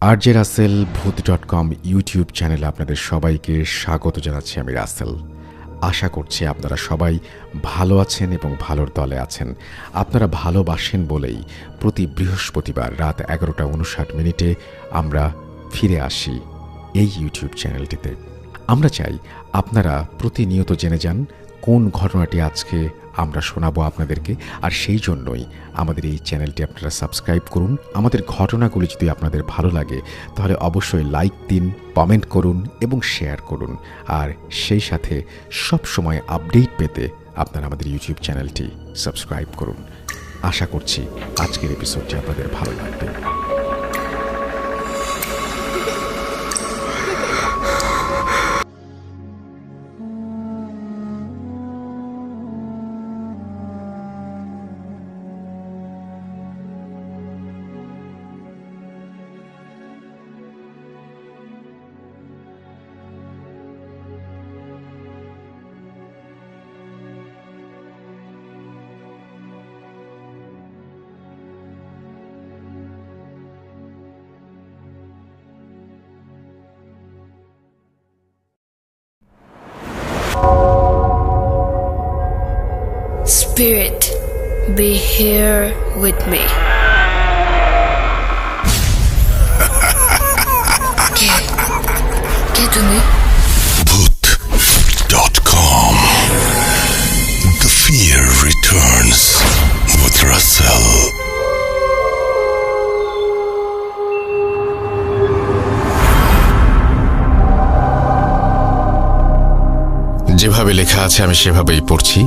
RJ Rasel ভূত.com YouTube চ্যানেলে আপনাদের সবাইকে স্বাগত জানাচ্ছি। আমি রাসেল। আশা করছি আপনারা সবাই ভালো আছেন এবং ভালোর দলে আছেন। আপনারা ভালোবাসেন বলেই প্রতি বৃহস্পতিবার রাত 11:59 আমরা ফিরে আসি এই ইউটিউব চ্যানেলটিতে। আমরা চাই আপনারা প্রতিনিয়ত জেনে যান কোন ঘটনাটি আজকে আমরা শোনাবো আপনাদেরকে, আর সেই জন্যই আমাদের এই চ্যানেলটি আপনারা সাবস্ক্রাইব করুন। আমাদের ঘটনাগুলি যদি আপনাদের ভালো লাগে তাহলে অবশ্যই লাইক দিন, কমেন্ট করুন এবং শেয়ার করুন। আর সেই সাথে সব সময় আপডেট পেতে আপনারা আমাদের ইউটিউব চ্যানেলটি সাবস্ক্রাইব করুন। আশা করছি আজকের এপিসোডটি আপনাদের ভালো লাগবে। Spirit, be here with me. কে তুমি? Bhoot.com. The fear returns with Russell. যেভাবে লেখা আছে আমি সেভাবেই পড়ছি।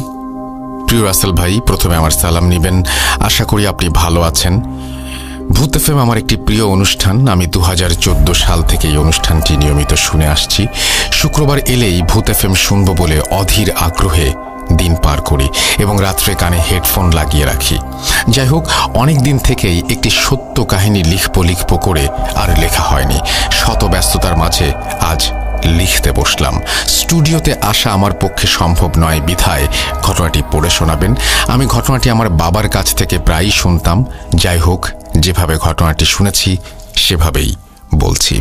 প্রিয় রাসেল ভাই, প্রথমে আমার সালাম নিবেন। আশা করি আপনি ভালো আছেন। ভূত এফএম আমার একটি প্রিয় অনুষ্ঠান। আমি 2014 সাল থেকে এই অনুষ্ঠানটি নিয়মিত শুনে আসছি। শুক্রবার এলেই ভূত এফএম শুনব বলে অধীর আগ্রহে দিন পার করি এবং রাত্রে কানে হেডফোন লাগিয়ে রাখি। যাই হোক, অনেক দিন থেকেই একটি সত্য কাহিনী লিখব করে আর লেখা হয়নি। শত ব্যস্ততার মাঝে আজ লিখতে বসলাম। স্টুডিওতে আসা আমার পক্ষে সম্ভব নয় বিধায় ঘটনাটি পড়ে শোনাবেন। আমি ঘটনাটি আমার বাবার কাছ থেকে প্রায়ই শুনতাম। যাই হোক, যেভাবে ঘটনাটি শুনেছি সেভাবেই বলছি।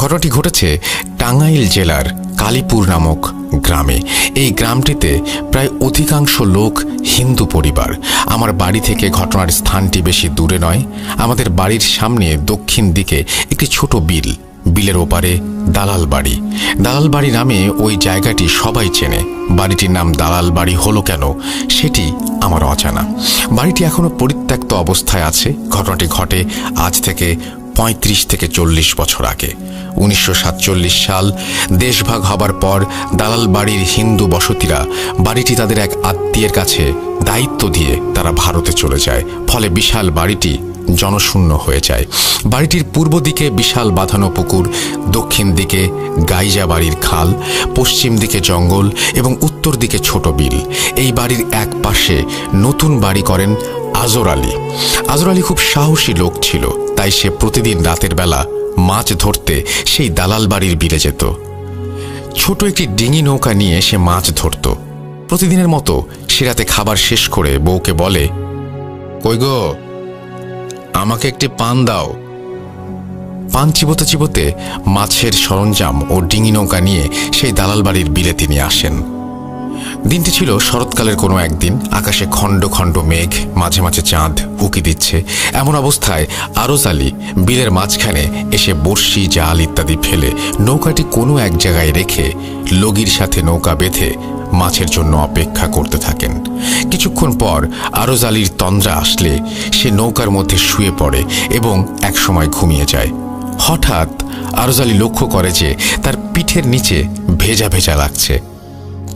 ঘটনাটি ঘটেছে টাঙ্গাইল জেলার কালীপুর নামক গ্রামে। এই গ্রামটিতে প্রায় অধিকাংশ লোক হিন্দু পরিবার। আমার বাড়ি থেকে ঘটনার স্থানটি বেশি দূরে নয়। আমাদের বাড়ির সামনে দক্ষিণ দিকে একটি ছোট বিল। বিলের ওপারে দালাল বাড়ি। দালাল বাড়ি নামে ওই জায়গাটি সবাই চেনে। বাড়িটির নাম দালাল বাড়ি হলো কেন সেটি আমার অজানা। বাড়িটি এখনো পরিত্যক্ত অবস্থায় আছে। ঘটনাটি ঘটে আজ থেকে 35 থেকে 40 বছর আগে। 1947 সাল দেশভাগ হবার পর দালাল বাড়ির হিন্দু বসতিরা বাড়িটি তাদের এক আত্মীয়ের কাছে দায়িত্ব দিয়ে তারা ভারতে চলে যায়। ফলে বিশাল বাড়িটি জনশূন্য হয়ে যায়। বাড়িটির পূর্ব দিকে বিশাল বাঁধানো পুকুর, দক্ষিণ দিকে গাইজা বাড়ির খাল, পশ্চিম দিকে জঙ্গল এবং উত্তর দিকে ছোট বিল। এই বাড়ির এক পাশে নতুন বাড়ি করেন আজর আলী। আজর আলী খুব সাহসী লোক ছিল, তাই সে প্রতিদিন রাতের বেলা মাছ ধরতে সেই দালাল বাড়ির বিলে যেত। ছোট একটি ডিঙি নৌকা নিয়ে সে মাছ ধরত। প্রতিদিনের মতো সে রাতে খাবার শেষ করে বউকে বলে, কই গো, আমাকে একটি পান দাও। পান চিবোতে চিবোতে মাছের সরঞ্জাম ও ডিঙি নৌকা নিয়ে সেই দালাল বাড়ির বিলে তিনি আসেন। দিনটি ছিল শরৎকালের কোনো একদিন। আকাশে খণ্ড খণ্ড মেঘ, মাঝে মাঝে চাঁদ উঁকি দিচ্ছে। এমন অবস্থায় আরজ আলী বিলের মাঝখানে এসে বড়শি, জাল ইত্যাদি ফেলে নৌকাটি কোনো এক জায়গায় রেখে লগির সাথে নৌকা বেঁধে মাছের জন্য অপেক্ষা করতে থাকেন। কিছুক্ষণ পর আরজ আলীর তন্দ্রা আসলে সে নৌকার মধ্যে শুয়ে পড়ে এবং একসময় ঘুমিয়ে যায়। হঠাৎ আরজ আলী লক্ষ্য করে যে তার পিঠের নিচে ভেজা ভেজা লাগছে।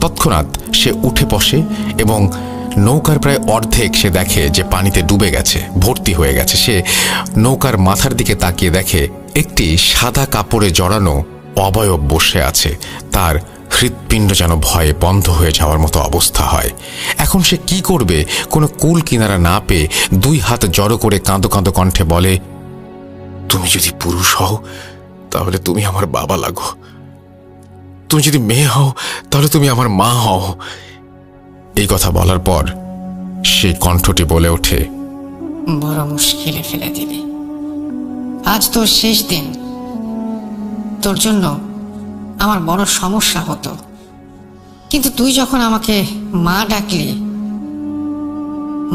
তৎক্ষণাৎ সে উঠে বসে এবং নৌকার প্রায় অর্ধেক সে দেখে যে পানিতে ডুবে গেছে, ভর্তি হয়ে গেছে। সে নৌকার মাথার দিকে তাকিয়ে দেখে একটি সাদা কাপড়ে জড়ানো অবয়ব বসে আছে। তার হৃৎপিণ্ড যেন ভয়ে বন্ধ হয়ে যাওয়ার মতো অবস্থা হয়। এখন সে কি করবে কোনো কুল কিনারা না পেয়ে 2 হাত জড়ো করে কাঁদো কাঁদো কণ্ঠে বলে, তুমি যদি পুরুষ হও তাহলে তুমি আমার বাবা লাগো, তুমি যদি মেয়ে হও তাহলে তুমি আমার মা হও। এই কথা বলার পর সেই কণ্ঠটি বলে ওঠে, বড় মুশকিলে ফেলে দিবি। আজ তোর শেষ দিন। তোর জন্য আমার বড় সমস্যা হতো, কিন্তু তুই যখন আমাকে মা ডাকলি,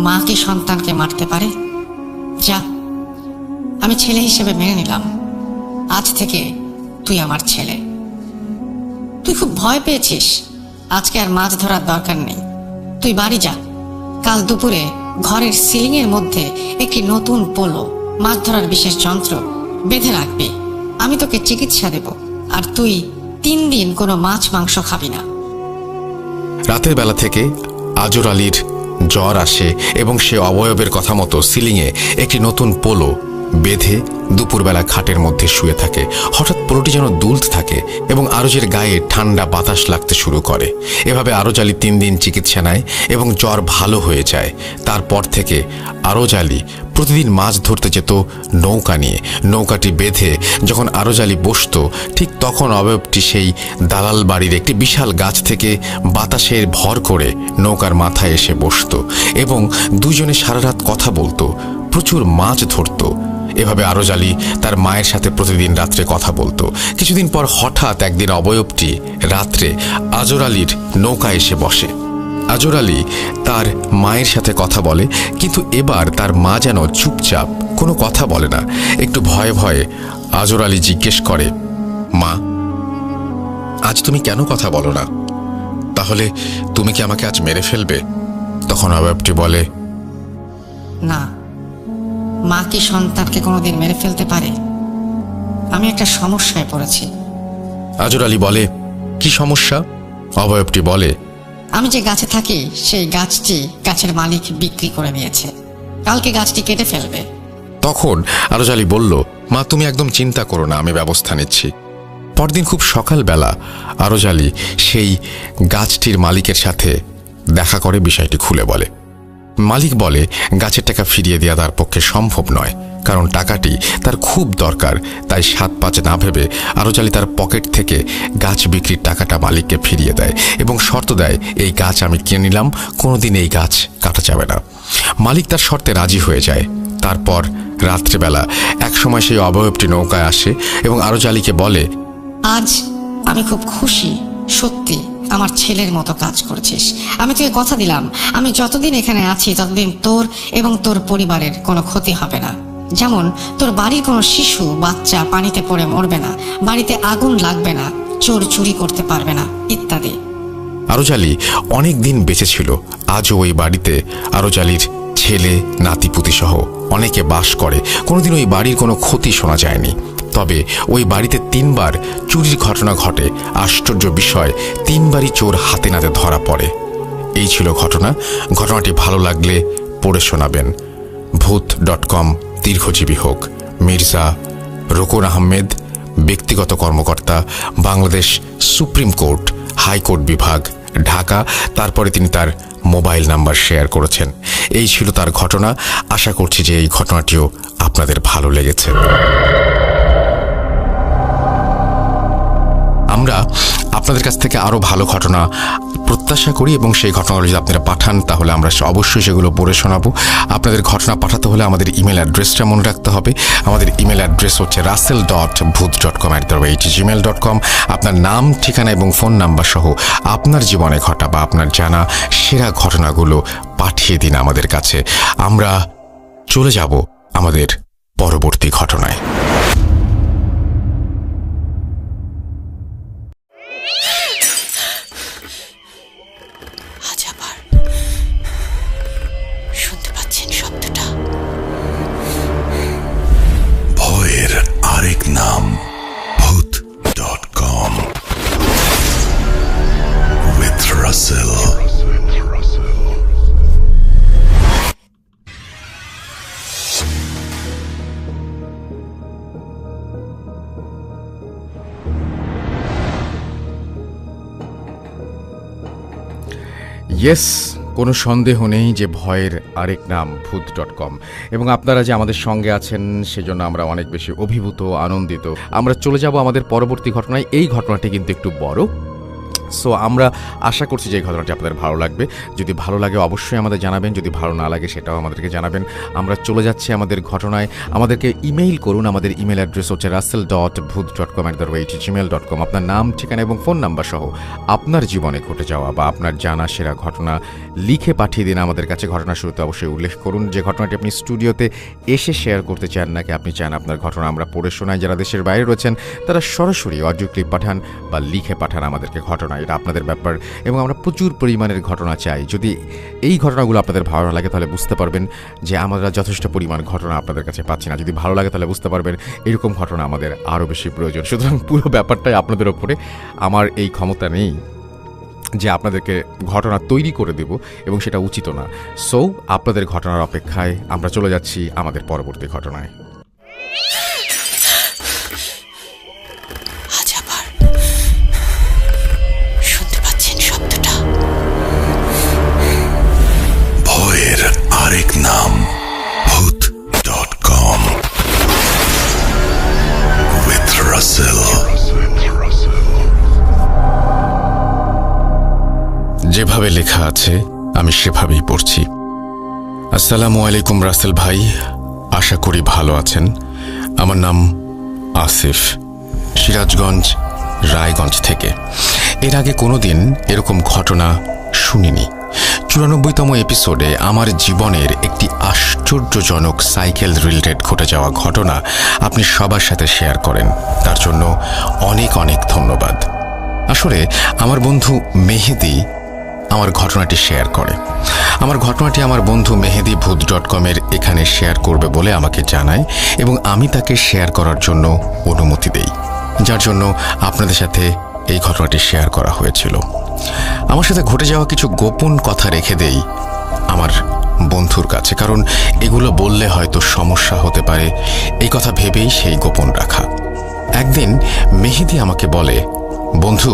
মা কি সন্তানকে মারতে পারে? যা, আমি ছেলে হিসেবে মেনে নিলাম। আজ থেকে তুই আমার ছেলে। তুই খুব ভয় পেয়েছিস, আজকে আর মাছ ধরার দরকার নেই। তুই বাড়ি যা। কাল দুপুরে ঘরের সিলিং এর মধ্যে একটি নতুন পোলো, মাছ ধরার বিশেষ যন্ত্র বেঁধে রাখবি। আমি তোকে চিকিৎসা দেব, আর তুই 3 দিন কোনো মাছ মাংস খাবি না। রাতের বেলা থেকে আজর আলীর জ্বর আসে এবং সে অবয়বের কথা মতো সিলিংয়ে একটি নতুন পোলো বেঁধে দুপুরবেলা খাটের মধ্যে শুয়ে থাকে। হঠাৎ পোলোটি যেন দুলতে থাকে এবং আরজের গায়ে ঠান্ডা বাতাস লাগতে শুরু করে। এভাবে আরজ আলী 3 দিন চিকিৎসা নেয় এবং জ্বর ভালো হয়ে যায়। তারপর থেকে আরজ আলী প্রতিদিন মাছ ধরতে যেত নৌকা নিয়ে। নৌকাটি বেঁধে যখন আরজ আলী বসত, ঠিক তখন অবয়বটি সেই দালাল বাড়ির একটি বিশাল গাছ থেকে বাতাসের ভর করে নৌকার মাথায় এসে বসত এবং দুজনে সারা রাত কথা বলতো, প্রচুর মাছ ধরত। এভাবে আরজ আলী তার মায়ের সাথে প্রতিদিন রাত্রে কথা বলতো। কিছুদিন পর হঠাৎ একদিন অবয়বটি রাত্রে আজর আলীর নৌকা এসে বসে। আজর আলী তার মায়ের সাথে কথা বলে, কিন্তু এবার তার মা যেন চুপচাপ, কোনো কথা বলে না। একটু ভয়ে ভয়ে আজর আলী জিজ্ঞেস করে, মা, আজ তুমি কেন কথা বলো না? তাহলে তুমি কি আমাকে আজ মেরে ফেলবে? তখন অবয়বটি বলে, না, মা কি সন্তানকে কোনোদিন মেরে ফেলতে পারে? আমি একটা সমস্যায় পড়েছি। আজর আলী বলে, কি সমস্যা? অবয়বটি বলে, আমি যে গাছে থাকি সেই গাছটি গাছের মালিক বিক্রি করে দিয়েছে। কালকে গাছটি কেটে ফেলবে। তখন আরজ আলী বলল, মা, তুমি একদম চিন্তা করো না, আমি ব্যবস্থা নিচ্ছি। পরদিন খুব সকালবেলা আরজ আলী সেই গাছটির মালিকের সাথে দেখা করে বিষয়টি খুলে বলে। মালিক বলে, গাছের টাকা ফিরিয়ে দেওয়া তার পক্ষে সম্ভব নয়, কারণ টাকাটি তার খুব দরকার। তাই 7-5 না ভেবে আরজ আলী তার পকেট থেকে গাছ বিক্রির টাকাটা মালিককে ফিরিয়ে দেয় এবং শর্ত দেয়, এই গাছ আমি কিনে নিলাম, কোনোদিন এই গাছ কাটা যাবে না। মালিক তার শর্তে রাজি হয়ে যায়। তারপর রাত্রেবেলা একসময় সেই অবয়বটি নৌকায় আসে এবং আরজ আলীকে বলে, আজ আমি খুব খুশি, সত্যি আমার ছেলের মতো কাজ করছিস। আমি তোকে কথা দিলাম, আমি যতদিন এখানে আছি ততদিন তোর এবং তোর পরিবারের কোনো ক্ষতি হবে না। যেমন তোর বাড়ির কোনো শিশু বাচ্চা পানিতে পড়ে মরবে না, বাড়িতে আগুন লাগবে না, চোর চুরি করতে পারবে না, ইত্যাদি। আরজ আলী অনেক দিন বেঁচে ছিল। আজও ওই বাড়িতে আরজ আলীর ছেলে, নাতিপুতি সহ অনেকে বাস করে। কোনোদিন ওই বাড়ির কোনো ক্ষতি শোনা যায়নি। তবে ওই বাড়িতে 3 বার চুরির ঘটনা ঘটে। আশ্চর্য বিষয়, 3 বারই চোর হাতে নাতে ধরা পড়ে। এই ছিল ঘটনা। ঘটনাটি ভালো লাগলে পড়ে শোনাবেন। ভূত.com দীর্ঘজীবী হোক। মির্জা রোকন আহমেদ, ব্যক্তিগত কর্মকর্তা, বাংলাদেশ সুপ্রিম কোর্ট, হাইকোর্ট বিভাগ, ঢাকা। তারপরে তিনি তার মোবাইল নাম্বার শেয়ার করেছেন। এই ছিল তার ঘটনা। আশা করছি যে এই ঘটনাটিও আপনাদের ভালো লেগেছে। আমরা আপনাদের কাছ থেকে আরও ভালো ঘটনা প্রত্যাশা করি এবং সেই ঘটনাগুলো যদি আপনারা পাঠান তাহলে আমরা অবশ্যই সেগুলো পড়ে শোনাবো। আপনাদের ঘটনা পাঠাতে হলে আমাদের ইমেল অ্যাড্রেসটা মনে রাখতে হবে। আমাদের ইমেল অ্যাড্রেস হচ্ছে russell.booth.com@gmail.com। আপনার নাম, ঠিকানা এবং ফোন নাম্বার সহ আপনার জীবনে ঘটা বা আপনার জানা সেরা ঘটনাগুলো পাঠিয়ে দিন আমাদের কাছে। আমরা চলে যাব আমাদের পরবর্তী ঘটনায়। শুনতে পাচ্ছেন শব্দটা? ভয়ের আরেক নাম ভূত.com with Russell. ইয়েস, কোনো সন্দেহ নেই যে ভয়ের আরেক নাম ভূত.com। এবং আপনারা যে আমাদের সঙ্গে আছেন সেজন্য আমরা অনেক বেশি অভিভূত, আনন্দিত। আমরা চলে যাব আমাদের পরবর্তী ঘটনায়। এই ঘটনাটি কিন্তু একটু বড়। সো আমরা আশা করছি যে এই ঘটনাটি আপনাদের ভালো লাগবে। যদি ভালো লাগে অবশ্যই আমাদের জানাবেন, যদি ভালো না লাগে সেটাও আমাদেরকে জানাবেন। আমরা চলে যাচ্ছি আমাদের ঘটনায়। আমাদেরকে ইমেইল করুন। আমাদের ইমেল অ্যাড্রেস হচ্ছে russell.bhoot.com@gmail.com। আপনার নাম, ঠিকানা এবং ফোন নাম্বার সহ আপনার জীবনে ঘটে যাওয়া বা আপনার জানা সেরা ঘটনা লিখে পাঠিয়ে দিন আমাদের কাছে। ঘটনা শুরুতে অবশ্যই উল্লেখ করুন যে ঘটনাটি আপনি স্টুডিওতে এসে শেয়ার করতে চান, নাকি আপনি চান আপনার ঘটনা আমরা পড়ে শোনাই। যারা দেশের বাইরে রয়েছেন তারা সরাসরি অডিও ক্লিপ পাঠান বা লিখে পাঠান আমাদেরকে ঘটনা, এটা আপনাদের ব্যাপার। এবং আমরা প্রচুর পরিমাণের ঘটনা চাই। যদি এই ঘটনাগুলো আপনাদের ভালো না লাগে তাহলে বুঝতে পারবেন যে আমরা যথেষ্ট পরিমাণ ঘটনা আপনাদের কাছে পাচ্ছি না। যদি ভালো লাগে তাহলে বুঝতে পারবেন এরকম ঘটনা আমাদের আরও বেশি প্রয়োজন। সুতরাং পুরো ব্যাপারটাই আপনাদের ওপরে। আমার এই ক্ষমতা নেই যে আপনাদেরকে ঘটনা তৈরি করে দেব, এবং সেটা উচিত না। সো আপনাদের ঘটনার অপেক্ষায় আমরা চলে যাচ্ছি আমাদের পরবর্তী ঘটনায়। আজ আবার শুনতে পাচ্ছেন শব্দটা? ভয়ের আরেক নাম bhoot.com with Russell. যেভাবে লেখা আছে আমি সেভাবেই পড়ছি। আসসালামু আলাইকুম রাসেল ভাই, আশা করি ভালো আছেন। আমার নাম আসিফ, সিরাজগঞ্জ রায়গঞ্জ থেকে। এর আগে কোনোদিন এরকম ঘটনা শুনিনি। 94তম এপিসোডে আমার জীবনের একটি আশ্চর্যজনক সাইকেল রিলেটেড ঘটে যাওয়া ঘটনা আপনি সবার সাথে শেয়ার করেন, তার জন্য অনেক অনেক ধন্যবাদ। আসলে আমার বন্ধু মেহেদি আমার ঘটনাটি শেয়ার করে। আমার ঘটনাটি আমার বন্ধু মেহেদি bhoot.com-এর এখানে শেয়ার করবে বলে আমাকে জানায়, এবং আমি তাকে শেয়ার করার জন্য অনুমতি দেই, যার জন্য আপনাদের সাথে এই ঘটনাটি শেয়ার করা হয়েছিল। আমার সাথে ঘটে যাওয়া কিছু গোপন কথা রেখে দেই আমার বন্ধুর কাছে, কারণ এগুলো বললে হয়তো সমস্যা হতে পারে, এই কথা ভেবেই সেই গোপন রাখা। একদিন মেহেদি আমাকে বলে, বন্ধু,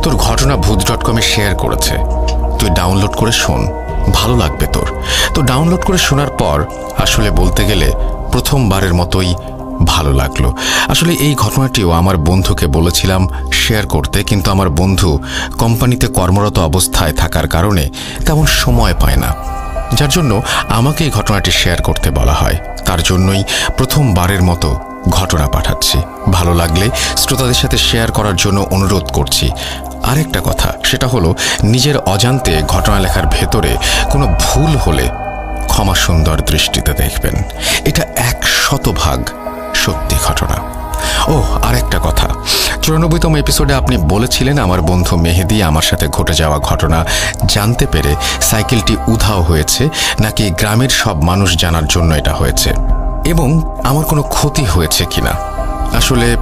তোর ঘটনা bhoot.com-এ শেয়ার করেছে, তুই ডাউনলোড করে শোন, ভালো লাগবে তোর। তো ডাউনলোড করে শোনার পর আসলে বলতে গেলে প্রথমবারের মতোই ভালো লাগলো। আসলে এই ঘটনাটিও আমার বন্ধুকে বলেছিলাম শেয়ার করতে, কিন্তু আমার বন্ধু কোম্পানিতে কর্মরত অবস্থায় থাকার কারণে তেমন সময় পায় না, যার জন্য আমাকে এই ঘটনাটি শেয়ার করতে বলা হয়। তার জন্যই প্রথমবারের মতো ঘটনা পাঠাচ্ছি। ভালো লাগলে শ্রোতাদের সাথে শেয়ার করার জন্য অনুরোধ করছি। আরেকটা কথা, সেটা হলো নিজের অজান্তে ঘটনা লেখার ভেতরে কোনো ভুল হলে ক্ষমা সুন্দর দৃষ্টিতে দেখবেন। এটা 100% সত্যি ঘটনা। ও আরেকটা কথা, 94তম এপিসোডে আপনি বলেছিলেন আমার বন্ধু মেহেদি আমার সাথে ঘটে যাওয়া ঘটনা জানতে পেরে সাইকেলটি উধাও হয়েছে, নাকি গ্রামের সব মানুষ জানার জন্য এটা হয়েছে, এবং আমার কোনো ক্ষতি হয়েছে কিনা। আসলে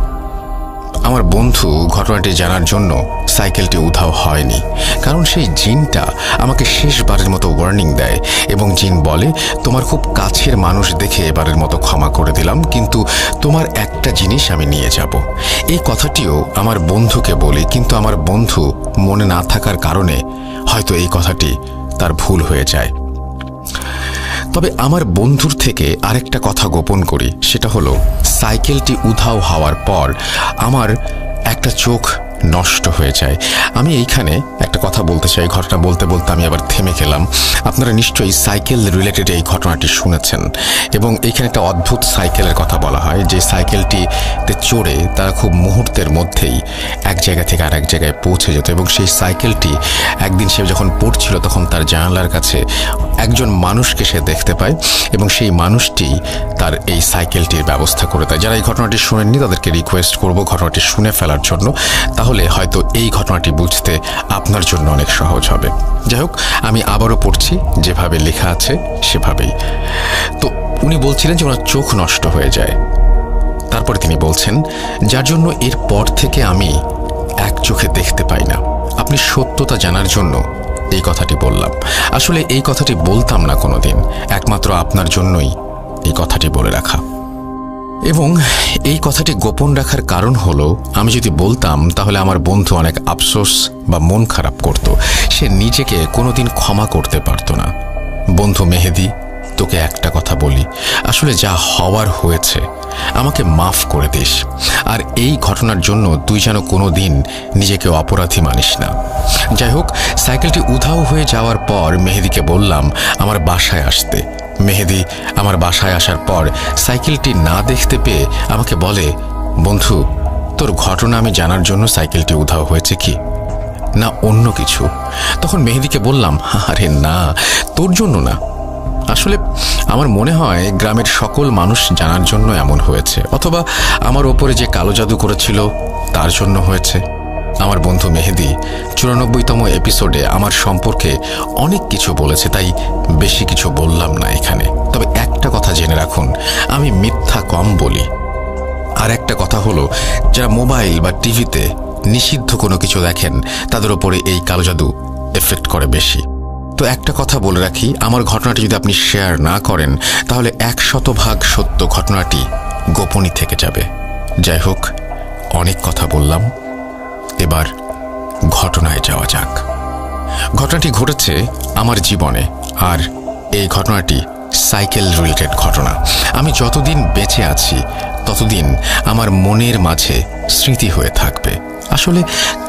আমার বন্ধু ঘটনাটি জানার জন্য সাইকেলটি উধাও হয়নি, কারণ সেই জিনটা আমাকে শেষবারের মতো ওয়ার্নিং দেয়, এবং জিন বলে, তোমার খুব কাছের মানুষ দেখে এবারের মতো ক্ষমা করে দিলাম, কিন্তু তোমার একটা জিনিস আমি নিয়ে যাব। এই কথাটিও আমার বন্ধুকে বলি, কিন্তু আমার বন্ধু মনে না থাকার কারণে হয়তো এই কথাটি তার ভুল হয়ে যায়। তবে আমার বন্ধুর থেকে আরেকটা কথা গোপন করি, সেটা হলো সাইকেলটি উধাও হওয়ার পর আমার একটা চোখ নষ্ট হয়ে যায়। আমি এইখানে একটা কথা বলতে চাই, ঘটনা বলতে বলতে আমি আবার থেমে গেলাম। আপনারা নিশ্চয়ই সাইকেল রিলেটেড এই ঘটনাটি শুনেছেন, এবং এইখানে একটা অদ্ভুত সাইকেলের কথা বলা হয়, যে সাইকেলটিতে চড়ে তারা খুব মুহূর্তের মধ্যেই এক জায়গা থেকে আরেক জায়গায় পৌঁছে যেত, এবং সেই সাইকেলটি একদিন সে যখন পড়ছিল তখন তার জানালার কাছে একজন মানুষকে সে দেখতে পায়, এবং সেই মানুষটি তার এই সাইকেলটির ব্যবস্থা করে দেয়। যারা এই ঘটনাটি শুনেননি তাদেরকে রিকোয়েস্ট করব ঘটনাটি শুনে ফেলার জন্য, তাহলে হয়তো এই ঘটনাটি বুঝতে আপনার জন্য অনেক সহজ হবে। যাই হোক, আমি আবারও পড়ছি, যেভাবে লেখা আছে সেভাবেই। তো উনি বলছিলেন যে ওনার চোখ নষ্ট হয়ে যায়। তারপরে তিনি বলছেন, যার জন্য এর পর থেকে আমি এক চোখে দেখতে পাই না। আপনি সত্যতা জানার জন্য এই কথাটি বললাম। আসলে এই কথাটি বলতাম না কোনোদিন, একমাত্র আপনার জন্যই এই কথাটি বলে রাখা। এবং এই কথাটি গোপন রাখার কারণ হলো, আমি যদি বলতাম তাহলে আমার বন্ধু অনেক আফসোস বা মন খারাপ করত, সে নিজেকে কোনোদিন ক্ষমা করতে পারত না। বন্ধু মেহেদি তোকে একটা কথা বলি, আসলে যা হওয়ার হয়েছে, আমাকে মাফ করে দিস। আর এই ঘটনার জন্য তুই যেন কোনো দিন নিজেকে অপরাধী মানিস না। যাই হোক, সাইকেলটি উধাও হয়ে যাওয়ার পর মেহেদিকে বললাম আমার বাসায় আসতে। মেহেদি আমার বাসায় আসার পর সাইকেলটি না দেখতে পেয়ে আমাকে বলে, বন্ধু, তোর ঘটনা আমি জানার জন্য সাইকেলটি উধাও হয়েছে কি, না অন্য কিছু? তখন মেহেদিকে বললাম, আরে না, তোর জন্য না, আসলে আমার মনে হয় গ্রামের সকল মানুষ জানার জন্য এমন হয়েছে, অথবা আমার ওপরে যে কালো জাদু করেছিল তার জন্য হয়েছে। আমার বন্ধু মেহেদি 94তম এপিসোডে আমার সম্পর্কে অনেক কিছু বলেছে, তাই বেশি কিছু বললাম না এখানে। তবে একটা কথা জেনে রাখুন, আমি মিথ্যা কম বলি। আর একটা কথা হলো, যারা মোবাইল বা টিভিতে নিষিদ্ধ কোনো কিছু দেখেন তাদের ওপরে এই কালো জাদু এফেক্ট করে বেশি। তো একটা কথা বলে রাখি, আমার ঘটনাটি যদি আপনি শেয়ার না করেন তাহলে 100% সত্য ঘটনাটি গোপনই থেকে যাবে। যাই হোক, অনেক কথা বললাম, এবার ঘটনায় যাওয়া যাক। ঘটনাটি ঘটেছে আমার জীবনে, আর এই ঘটনাটি সাইকেল রিলেটেড ঘটনা। আমি যতদিন বেঁচে আছি ততদিন আমার মনের মাঝে স্মৃতি হয়ে থাকবে। আসলে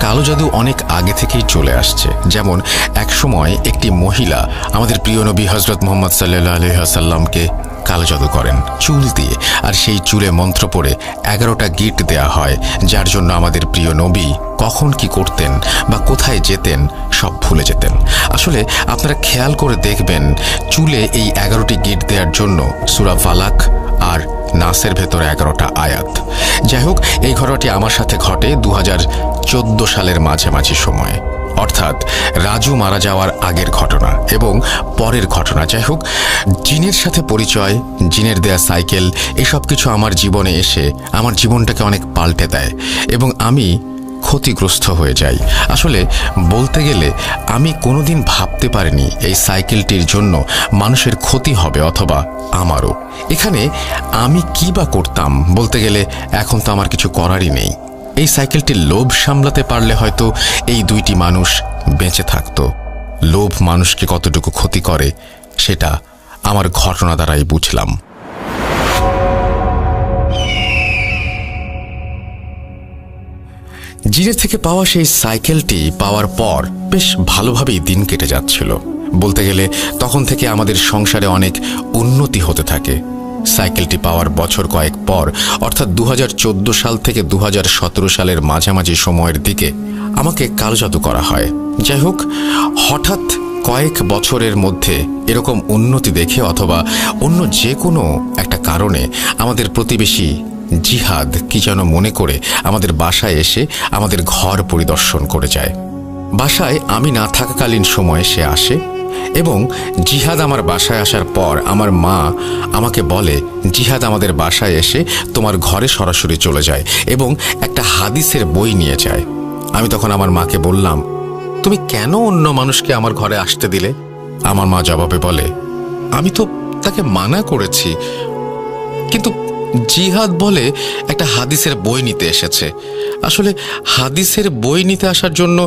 কালো জাদু অনেক আগে থেকেই চলে আসছে। যেমন একসময় একটি মহিলা আমাদের প্রিয় নবী হযরত মুহাম্মদ সাল্লাল্লাহু আলাইহি ওয়াসাল্লামকে কালো জাদু করেন চুল দিয়ে, আর সেই চুলে মন্ত্র পড়ে 11টা গিট দেয়া হয়, যার জন্য আমাদের প্রিয় নবী কখন কি করতেন বা কোথায় যেতেন সব ভুলে যেতেন। আসলে আপনারা খেয়াল করে দেখবেন, চুলে এই 11টি গিট দেওয়ার জন্য সূরা ফালাক আর নাসের ভেতরে 11টা আয়াত। যাই হোক, এই ঘটনাটি আমার সাথে ঘটে 2014 সালের মাঝামাঝি সময়ে, অর্থাৎ রাজু মারা যাওয়ার আগের ঘটনা এবং পরের ঘটনা। যাই হোক, জিনের সাথে পরিচয়, জিনের দেয়া সাইকেল, এসব কিছু আমার জীবনে এসে আমার জীবনটাকে অনেক পাল্টে দেয় এবং আমি ক্ষতিগ্রস্ত হয়ে যাই। আসলে বলতে গেলে আমি কোনোদিন ভাবতে পারিনি এই সাইকেলটির জন্য মানুষের ক্ষতি হবে, অথবা আমারও। এখানে আমি কি বা করতাম? বলতে গেলে এখন তো আমার কিছু করারই নেই। এই সাইকেলটির লোভ সামলাতে পারলে হয়তো এই দুইটি মানুষ বেঁচে থাকতো। লোভ মানুষকে কতটুকু ক্ষতি করে সেটা আমার ঘটনা দ্বারাই বুঝলাম। জিনের থেকে পাওয়া সেই সাইকেলটি পাওয়ার পর বেশ ভালোভাবেই দিন কেটে যাচ্ছিল। বলতে গেলে তখন থেকে আমাদের সংসারে অনেক উন্নতি হতে থাকে। সাইকেলটি পাওয়ার বছর কয়েক পর, অর্থাৎ 2014 সাল থেকে 2017 সালের মাঝামাঝি সময়ের দিকে আমাকে কালো জাদু করা হয়। যাই হোক, হঠাৎ কয়েক বছরের মধ্যে এরকম উন্নতি দেখে অথবা অন্য যে কোনো একটা কারণে আমাদের প্রতিবেশী জিহাদ কি যেন মনে করে আমাদের বাসায় এসে আমাদের ঘর পরিদর্শন করে যায়। বাসায় আমি না থাকাকালীন সময়ে সে আসে এবং জিহাদ আমার বাসায় আসার পর আমার মা আমাকে বলে, জিহাদ আমাদের বাসায় এসে তোমার ঘরে সরাসরি চলে যায় এবং একটা হাদিসের বই নিয়ে যায়। আমি তখন আমার মাকে বললাম, তুমি কেন অন্য মানুষকে আমার ঘরে আসতে দিলে? আমার মা জবাবে বলে, আমি তো তাকে মানা করেছি, কিন্তু জিহাদ বলে একটা হাদিসের বই নিতে এসেছে। আসলে হাদিসের বই নিতে আসার জন্য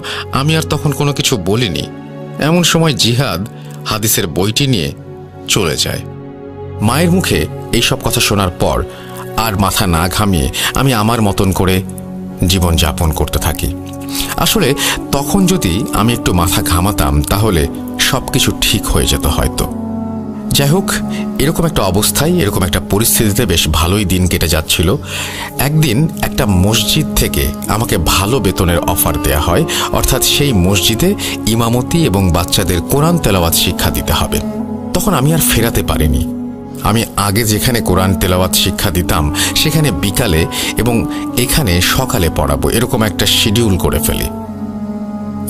আমি আর তখন কোনো কিছু বলিনি। এমন সময় জিহাদ হাদিসের বইটি নিয়ে চলে যায়। মায়ের মুখে এই সব কথা শোনার পর আর মাথা না ঘামিয়ে আমি আমার মতন করে জীবন যাপন করতে থাকি। আসলে তখন যদি আমি একটু মাথা ঘামাতাম তাহলে সব কিছু ঠিক হয়ে যেত হয়তো। যাই হোক, এরকম একটা অবস্থায়, এরকম একটা পরিস্থিতিতে বেশ ভালোই দিন কেটে যাচ্ছিল। একদিন একটা মসজিদ থেকে আমাকে ভালো বেতনের অফার দেয়া হয়, অর্থাৎ সেই মসজিদে ইমামতি এবং বাচ্চাদের কোরআন তেলাওয়াত শিক্ষা দিতে হবে। তখন আমি আর ফেরাতে পারিনি। আমি আগে যেখানে কোরআন তেলাওয়াত শিক্ষা দিতাম সেখানে বিকালে এবং এখানে সকালে পড়াবো, এরকম একটা শিডিউল করে ফেলি।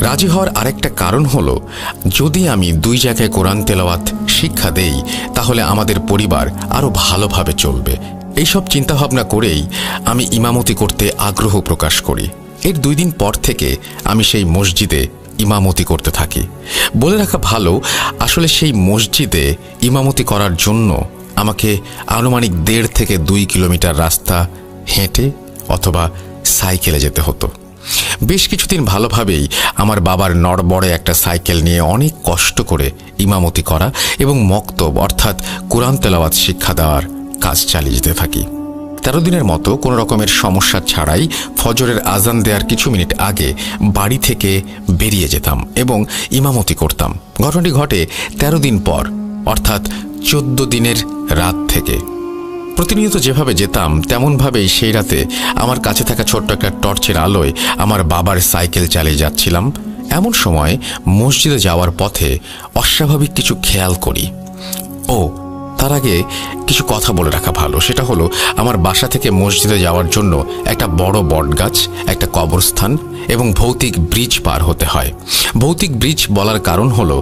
রাজি হওয়ার আরেকটা কারণ হলো, যদি আমি দুই জায়গায় কোরআন তেলাওয়াত শিক্ষা দেই তাহলে আমাদের পরিবার আরও ভালোভাবে চলবে। এইসব চিন্তাভাবনা করেই আমি ইমামতি করতে আগ্রহ প্রকাশ করি। এর 2 দিন পর থেকে আমি সেই মসজিদে ইমামতি করতে থাকি। বলে রাখা ভালো, আসলে সেই মসজিদে ইমামতি করার জন্য আমাকে আনুমানিক 1.5 থেকে 2 কিলোমিটার রাস্তা হেঁটে অথবা সাইকেলে যেতে হতো। বেশ কিছুদিন ভালোভাবেই আমার বাবার নড়বড়ে একটা সাইকেল নিয়ে অনেক কষ্ট করে ইমামতি করা এবং মক্তব অর্থাৎ কোরআন তেলাওয়াত শিক্ষা দেওয়ার কাজ চালিয়ে যেতে থাকি। 13 দিনের মতো কোনো রকমের সমস্যা ছাড়াই ফজরের আজান দেওয়ার কিছু মিনিট আগে বাড়ি থেকে বেরিয়ে যেতাম এবং ইমামতি করতাম। ঘটনাটি ঘটে 13 দিন পর, অর্থাৎ 14 দিনের রাত থেকে। প্রতিনিয়ত যেভাবে যেতাম তেমনভাবেই সেই রাতে আমার কাছে থাকা ছোট্ট একটা টর্চের আলোয় আমার বাবার সাইকেল চালিয়ে যাচ্ছিলাম। এমন সময় মসজিদে যাওয়ার পথে অস্বাভাবিক কিছু খেয়াল করি। তার আগে কিছু কথা বলে রাখা ভালো, সেটা হলো আমার বাসা থেকে মসজিদে যাওয়ার জন্য একটা বড় বটগাছ, একটা কবরস্থান এবং ভৌতিক ব্রিজ পার হতে হয়। ভৌতিক ব্রিজ বলার কারণ হলো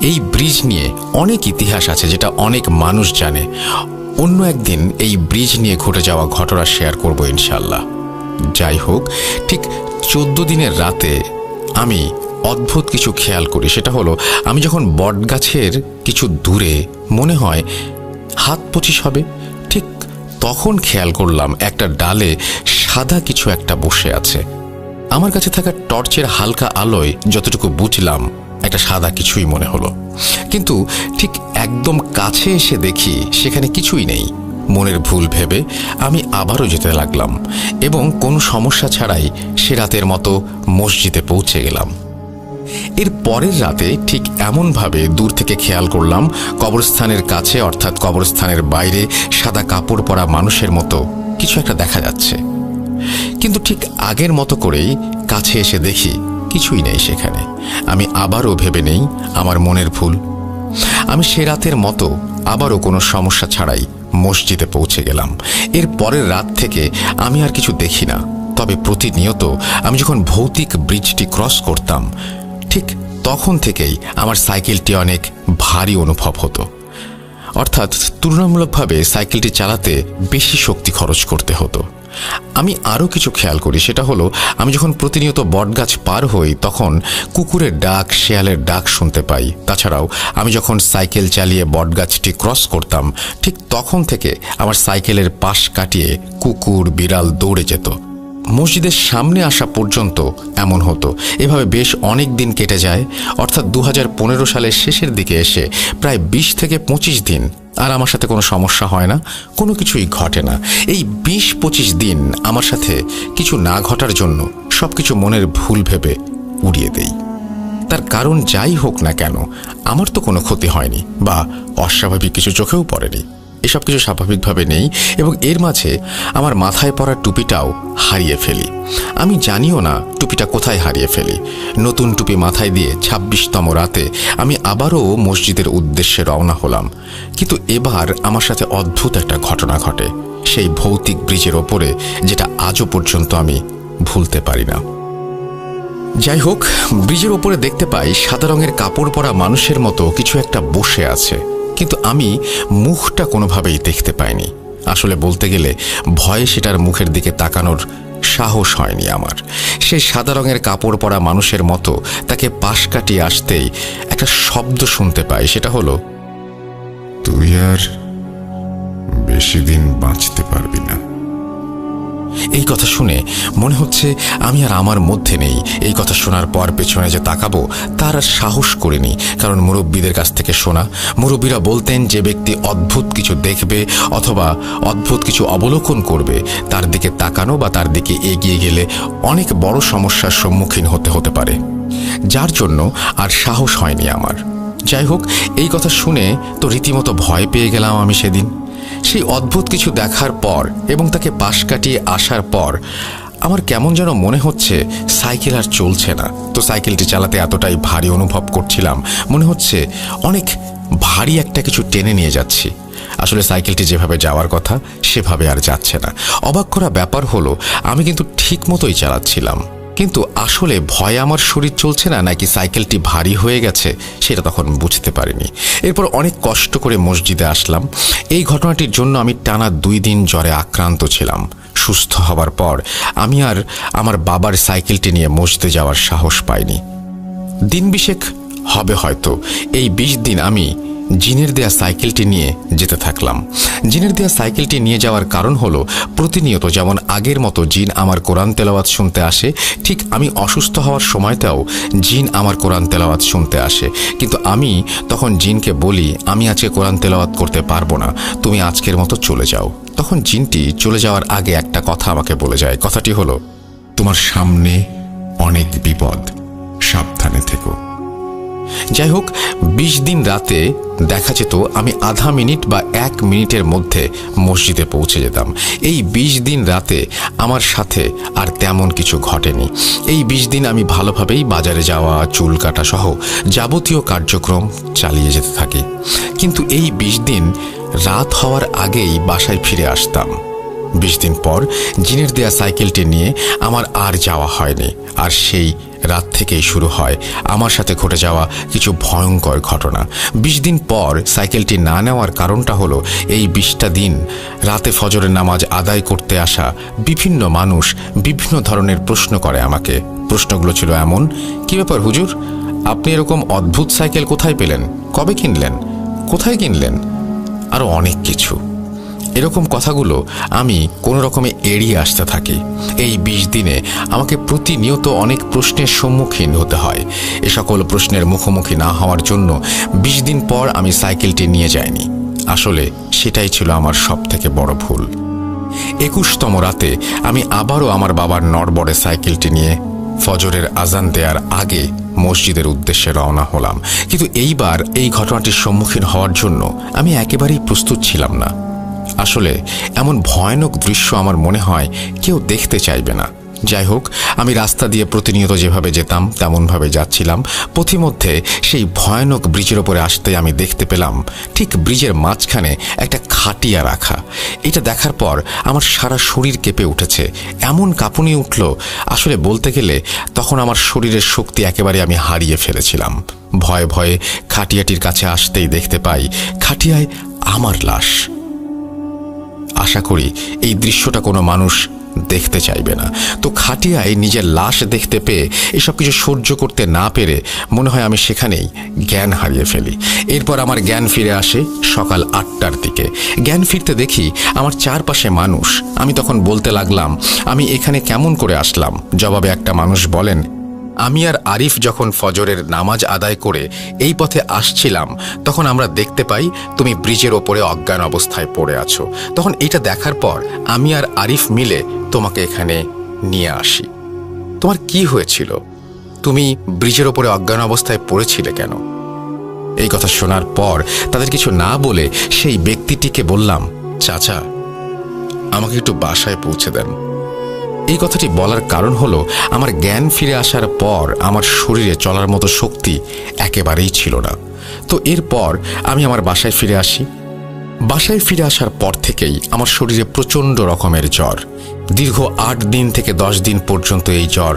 এই ব্রিজ নিয়ে অনেক ইতিহাস আছে যেটা অনেক মানুষ জানে। অন্য একদিন এই ব্রিজ নিয়ে ঘটে যাওয়া ঘটনা শেয়ার করব ইনশাল্লাহ। যাই হোক, ঠিক 14 দিনের রাতে আমি অদ্ভুত কিছু খেয়াল করি। সেটা হলো আমি যখন বটগাছের কিছু দূরে, মনে হয় 25 হবে, ঠিক তখন খেয়াল করলাম একটা ডালে সাদা কিছু একটা বসে আছে। আমার কাছে থাকা টর্চের হালকা আলোয় যতটুকু বুঝলাম একটা সাদা কিছুই মনে হলো, কিন্তু ঠিক একদম কাছে এসে দেখি সেখানে কিছুই নেই। মনের ভুল ভেবে আমি আবারও যেতে লাগলাম এবং কোনো সমস্যা ছাড়াই সে রাতের মতো মসজিদে পৌঁছে গেলাম। এর পরের রাতে ঠিক এমনভাবে দূর থেকে খেয়াল করলাম কবরস্থানের কাছে, অর্থাৎ কবরস্থানের বাইরে সাদা কাপড় পরা মানুষের মতো কিছু একটা দেখা যাচ্ছে, কিন্তু ঠিক আগের মতো করেই কাছে এসে দেখি কিছুই নেই সেখানে। আমি আবারও ভেবে নেই আমার মনের ভুল। আমি সে রাতের মতো আবারও কোনো সমস্যা ছাড়াই মসজিদে পৌঁছে গেলাম। এর পরের রাত থেকে আমি আর কিছু দেখি না, তবে প্রতিনিয়ত আমি যখন ভৌতিক ব্রিজটি ক্রস করতাম ঠিক তখন থেকেই আমার সাইকেলটি অনেক ভারী অনুভব হতো, অর্থাৎ তুলনামূলকভাবে সাইকেলটি চালাতে বেশি শক্তি খরচ করতে হতো। আমি আরও কিছু খেয়াল করি, সেটা হলো আমি যখন প্রতিনিয়ত বটগাছ পার হই তখন কুকুরের ডাক, শেয়ালের ডাক শুনতে পাই। তাছাড়াও আমি যখন সাইকেল চালিয়ে বটগাছটি ক্রস করতাম ঠিক তখন থেকে আমার সাইকেলের পাশ কাটিয়ে কুকুর, বিড়াল দৌড়ে যেত। মসজিদের সামনে আসা পর্যন্ত এমন হতো। এভাবে বেশ অনেক দিন কেটে যায়, অর্থাৎ 2015 সালের শেষের দিকে এসে প্রায় 20 থেকে 25 দিন আর আমার সাথে কোনো সমস্যা হয় না, কোনো কিছুই ঘটে না। এই 20-25 দিন আমার সাথে কিছু না ঘটার জন্য সবকিছু মনের ভুল ভেবে উড়িয়ে দেই। তার কারণ যাই হোক না কেন, আমার তো কোনো ক্ষতি হয়নি বা অস্বাভাবিক কিছু চোখেও পড়েনি। এসব কিছু স্বাভাবিকভাবে নেই এবং এর মাঝে আমার মাথায় পড়া টুপিটাও হারিয়ে ফেলি। আমি জানিও না টুপিটা কোথায় হারিয়ে ফেলি। নতুন টুপি মাথায় দিয়ে 26তম রাতে আমি আবারও মসজিদের উদ্দেশ্যে রওনা হলাম, কিন্তু এবার আমার সাথে অদ্ভুত একটা ঘটনা ঘটে সেই ভৌতিক ব্রিজের ওপরে, যেটা আজও পর্যন্ত আমি ভুলতে পারি না। যাই হোক, ব্রিজের ওপরে দেখতে পাই সাদা রঙের কাপড় পরা মানুষের মতো কিছু একটা বসে আছে, কিন্তু আমি মুখটা কোনোভাবেই দেখতে পাইনি। আসলে বলতে গেলে ভয়ে সেটার মুখের দিকে তাকানোর সাহস হয়নি আমার। সেই সাদা রঙের কাপড় পরা মানুষের মতো তাকে পাশ কাটিয়ে আসতেই একটা শব্দ শুনতে পাই, সেটা হলো, তুই আর বেশি দিন বাঁচতে পারবি না। এই কথা শুনে মনে হচ্ছে আমি আর আমার মধ্যে নেই। এই কথা শোনার পর পেছনে যে তাকাবো তার আর সাহস করিনি, কারণ মুরব্বীদের কাছ থেকে শোনা। মুরব্বীরা বলতেন যে ব্যক্তি অদ্ভুত কিছু দেখবে অথবা অদ্ভুত কিছু অবলোকন করবে তার দিকে তাকানো বা তার দিকে এগিয়ে গেলে অনেক বড় সমস্যার সম্মুখীন হতে পারে, যার জন্য আর সাহস হয়নি আমার। যাই হোক, এই কথা শুনে তো রীতিমতো ভয় পেয়ে গেলাম আমি সেদিন। সেই অদ্ভুত কিছু দেখার পর এবং তাকে পাশ কাটিয়ে আসার পর আমার কেমন যেন মনে হচ্ছে সাইকেল আর চলছে না। তো সাইকেলটি চালাতে এতটাই ভারী অনুভব করছিলাম, মনে হচ্ছে অনেক ভারী একটা কিছু টেনে নিয়ে যাচ্ছি। আসলে সাইকেলটি যেভাবে যাওয়ার কথা সেভাবে আর যাচ্ছে না। অবাক করা ব্যাপার হলো আমি কিন্তু ঠিক মতোই চালাচ্ছিলাম, কিন্তু আসলে ভয়ে আমার শরীর চলছে না নাকি সাইকেলটি ভারী হয়ে গেছে সেটা তখন বুঝতে পারিনি। এরপর অনেক কষ্ট করে মসজিদে আসলাম। এই ঘটনাটির জন্য আমি টানা 2 দিন জ্বরে আক্রান্ত ছিলাম। সুস্থ হবার পর আমি আর আমার বাবার সাইকেলটি নিয়ে মসজিদে যাওয়ার সাহস পাইনি। দিন 20 হবে হয়তো। এই 20 দিন আমি জিনের দেয়া সাইকেলটি নিয়ে যেতে থাকলাম। জিনের দেয়া সাইকেলটি নিয়ে যাওয়ার কারণ হলো, প্রতিনিয়ত যেমন আগের মতো জিন আমার কোরআন তেলাওয়াত শুনতে আসে, ঠিক আমি অসুস্থ হওয়ার সময়টাও জিন আমার কোরআন তেলাওয়াত শুনতে আসে। কিন্তু আমি তখন জিনকে বলি, আমি আজকে কোরআন তেলাওয়াত করতে পারবো না, তুমি আজকের মতো চলে যাও। তখন জিনটি চলে যাওয়ার আগে একটা কথা আমাকে বলে যায়। কথাটি হলো, তোমার সামনে অনেক বিপদ, সাবধানে থেকো। যাই হোক, 20 দিন রাতে দেখা যেত আমি আধা মিনিট বা 1 মিনিটের মধ্যে মসজিদে পৌঁছে যেতাম। এই 20 দিন রাতে আমার সাথে আর তেমন কিছু ঘটেনি। এই 20 দিন আমি ভালোভাবেই বাজারে যাওয়া, চুল কাটা সহ যাবতীয় কার্যক্রম চালিয়ে যেতে থাকি। কিন্তু এই 20 দিন রাত হওয়ার আগেই বাসায় ফিরে আসতাম। 20 দিন পর জিনের দেয়া সাইকেলটি নিয়ে আমার আর যাওয়া হয়নি। আর সেই রাত থেকেই শুরু হয় আমার সাথে ঘটে যাওয়া কিছু ভয়ঙ্কর ঘটনা। 20 দিন পর সাইকেলটি না নেওয়ার কারণটা হলো, এই 20টা দিন রাতে ফজরের নামাজ আদায় করতে আসা বিভিন্ন মানুষ বিভিন্ন ধরনের প্রশ্ন করে আমাকে। প্রশ্নগুলো ছিল এমন, কি ব্যাপার হুজুর, আপনি এরকম অদ্ভুত সাইকেল কোথায় পেলেন, কবে কিনলেন, কোথায় কিনলেন, আরও অনেক কিছু। এরকম কথাগুলো আমি কোনো রকমে এড়িয়ে আসতে থাকি। এই 20 দিনে আমাকে প্রতিনিয়ত অনেক প্রশ্নের সম্মুখীন হতে হয়। এ সকল প্রশ্নের মুখোমুখি না হওয়ার জন্য 20 দিন পর আমি সাইকেলটি নিয়ে যাইনি। আসলে সেটাই ছিল আমার সবথেকে বড় ভুল। 21তম রাতে আমি আবারও আমার বাবার নড়বড়ে সাইকেলটি নিয়ে ফজরের আজান দেওয়ার আগে মসজিদের উদ্দেশ্যে রওনা হলাম। কিন্তু এইবার এই ঘটনাটির সম্মুখীন হওয়ার জন্য আমি একেবারেই প্রস্তুত ছিলাম না। আসলে এমন ভয়ানক দৃশ্য আমার মনে হয় কেউ দেখতে চাইবে না। যাই হোক, আমি রাস্তা দিয়ে প্রতিনিয়ত যেভাবে যেতাম তেমনভাবে যাচ্ছিলাম। পথিমধ্যে সেই ভয়ানক ব্রিজের ওপরে আসতে আমি দেখতে পেলাম ঠিক ব্রিজের মাঝখানে একটা খাটিয়া রাখা। এটা দেখার পর আমার সারা শরীর কেঁপে উঠেছে, এমন কাঁপুনি উঠল, আসলে বলতে গেলে তখন আমার শরীরের শক্তি একেবারে আমি হারিয়ে ফেলেছিলাম। ভয়ে ভয়ে খাটিয়াটির কাছে আসতেই দেখতে পাই খাটিয়ায় আমার লাশ। আশা করি এই দৃশ্যটা কোনো মানুষ দেখতে চাইবে না। তো খাটিয়ায় নিজের লাশ দেখতে পেয়ে এসব কিছু সহ্য করতে না পেরে মনে হয় আমি সেখানেই জ্ঞান হারিয়ে ফেলি। এরপর আমার জ্ঞান ফিরে আসে সকাল 8টার দিকে। জ্ঞান ফিরতে দেখি আমার চারপাশে মানুষ। আমি তখন বলতে লাগলাম, আমি এখানে কেমন করে আসলাম? জবাবে একটা মানুষ বলেন, আমি আর আরিফ যখন ফজরের নামাজ আদায় করে এই পথে আসছিলাম তখন আমরা দেখতে পাই তুমি ব্রিজের ওপরে অজ্ঞান অবস্থায় পড়ে আছো। তখন এটা দেখার পর আমি আর আরিফ মিলে তোমাকে এখানে নিয়ে আসি। তোমার কি হয়েছিল? তুমি ব্রিজের ওপরে অজ্ঞান অবস্থায় পড়েছিলে কেন? এই কথা শোনার পর তাদের কিছু না বলে সেই ব্যক্তিটিকে বললাম, চাচা, আমাকে একটু বাসায় পৌঁছে দেন। এই কথাটি বলার কারণ হলো, আমার জ্ঞান ফিরে আসার পর আমার শরীরে চলার মতো শক্তি একেবারেই ছিল না। তো এরপর আমি আমার বাসায় ফিরে আসি। বাসায় ফিরে আসার পর থেকেই আমার শরীরে প্রচণ্ড রকমের জ্বর। দীর্ঘ 8 দিন থেকে 10 দিন পর্যন্ত এই জ্বর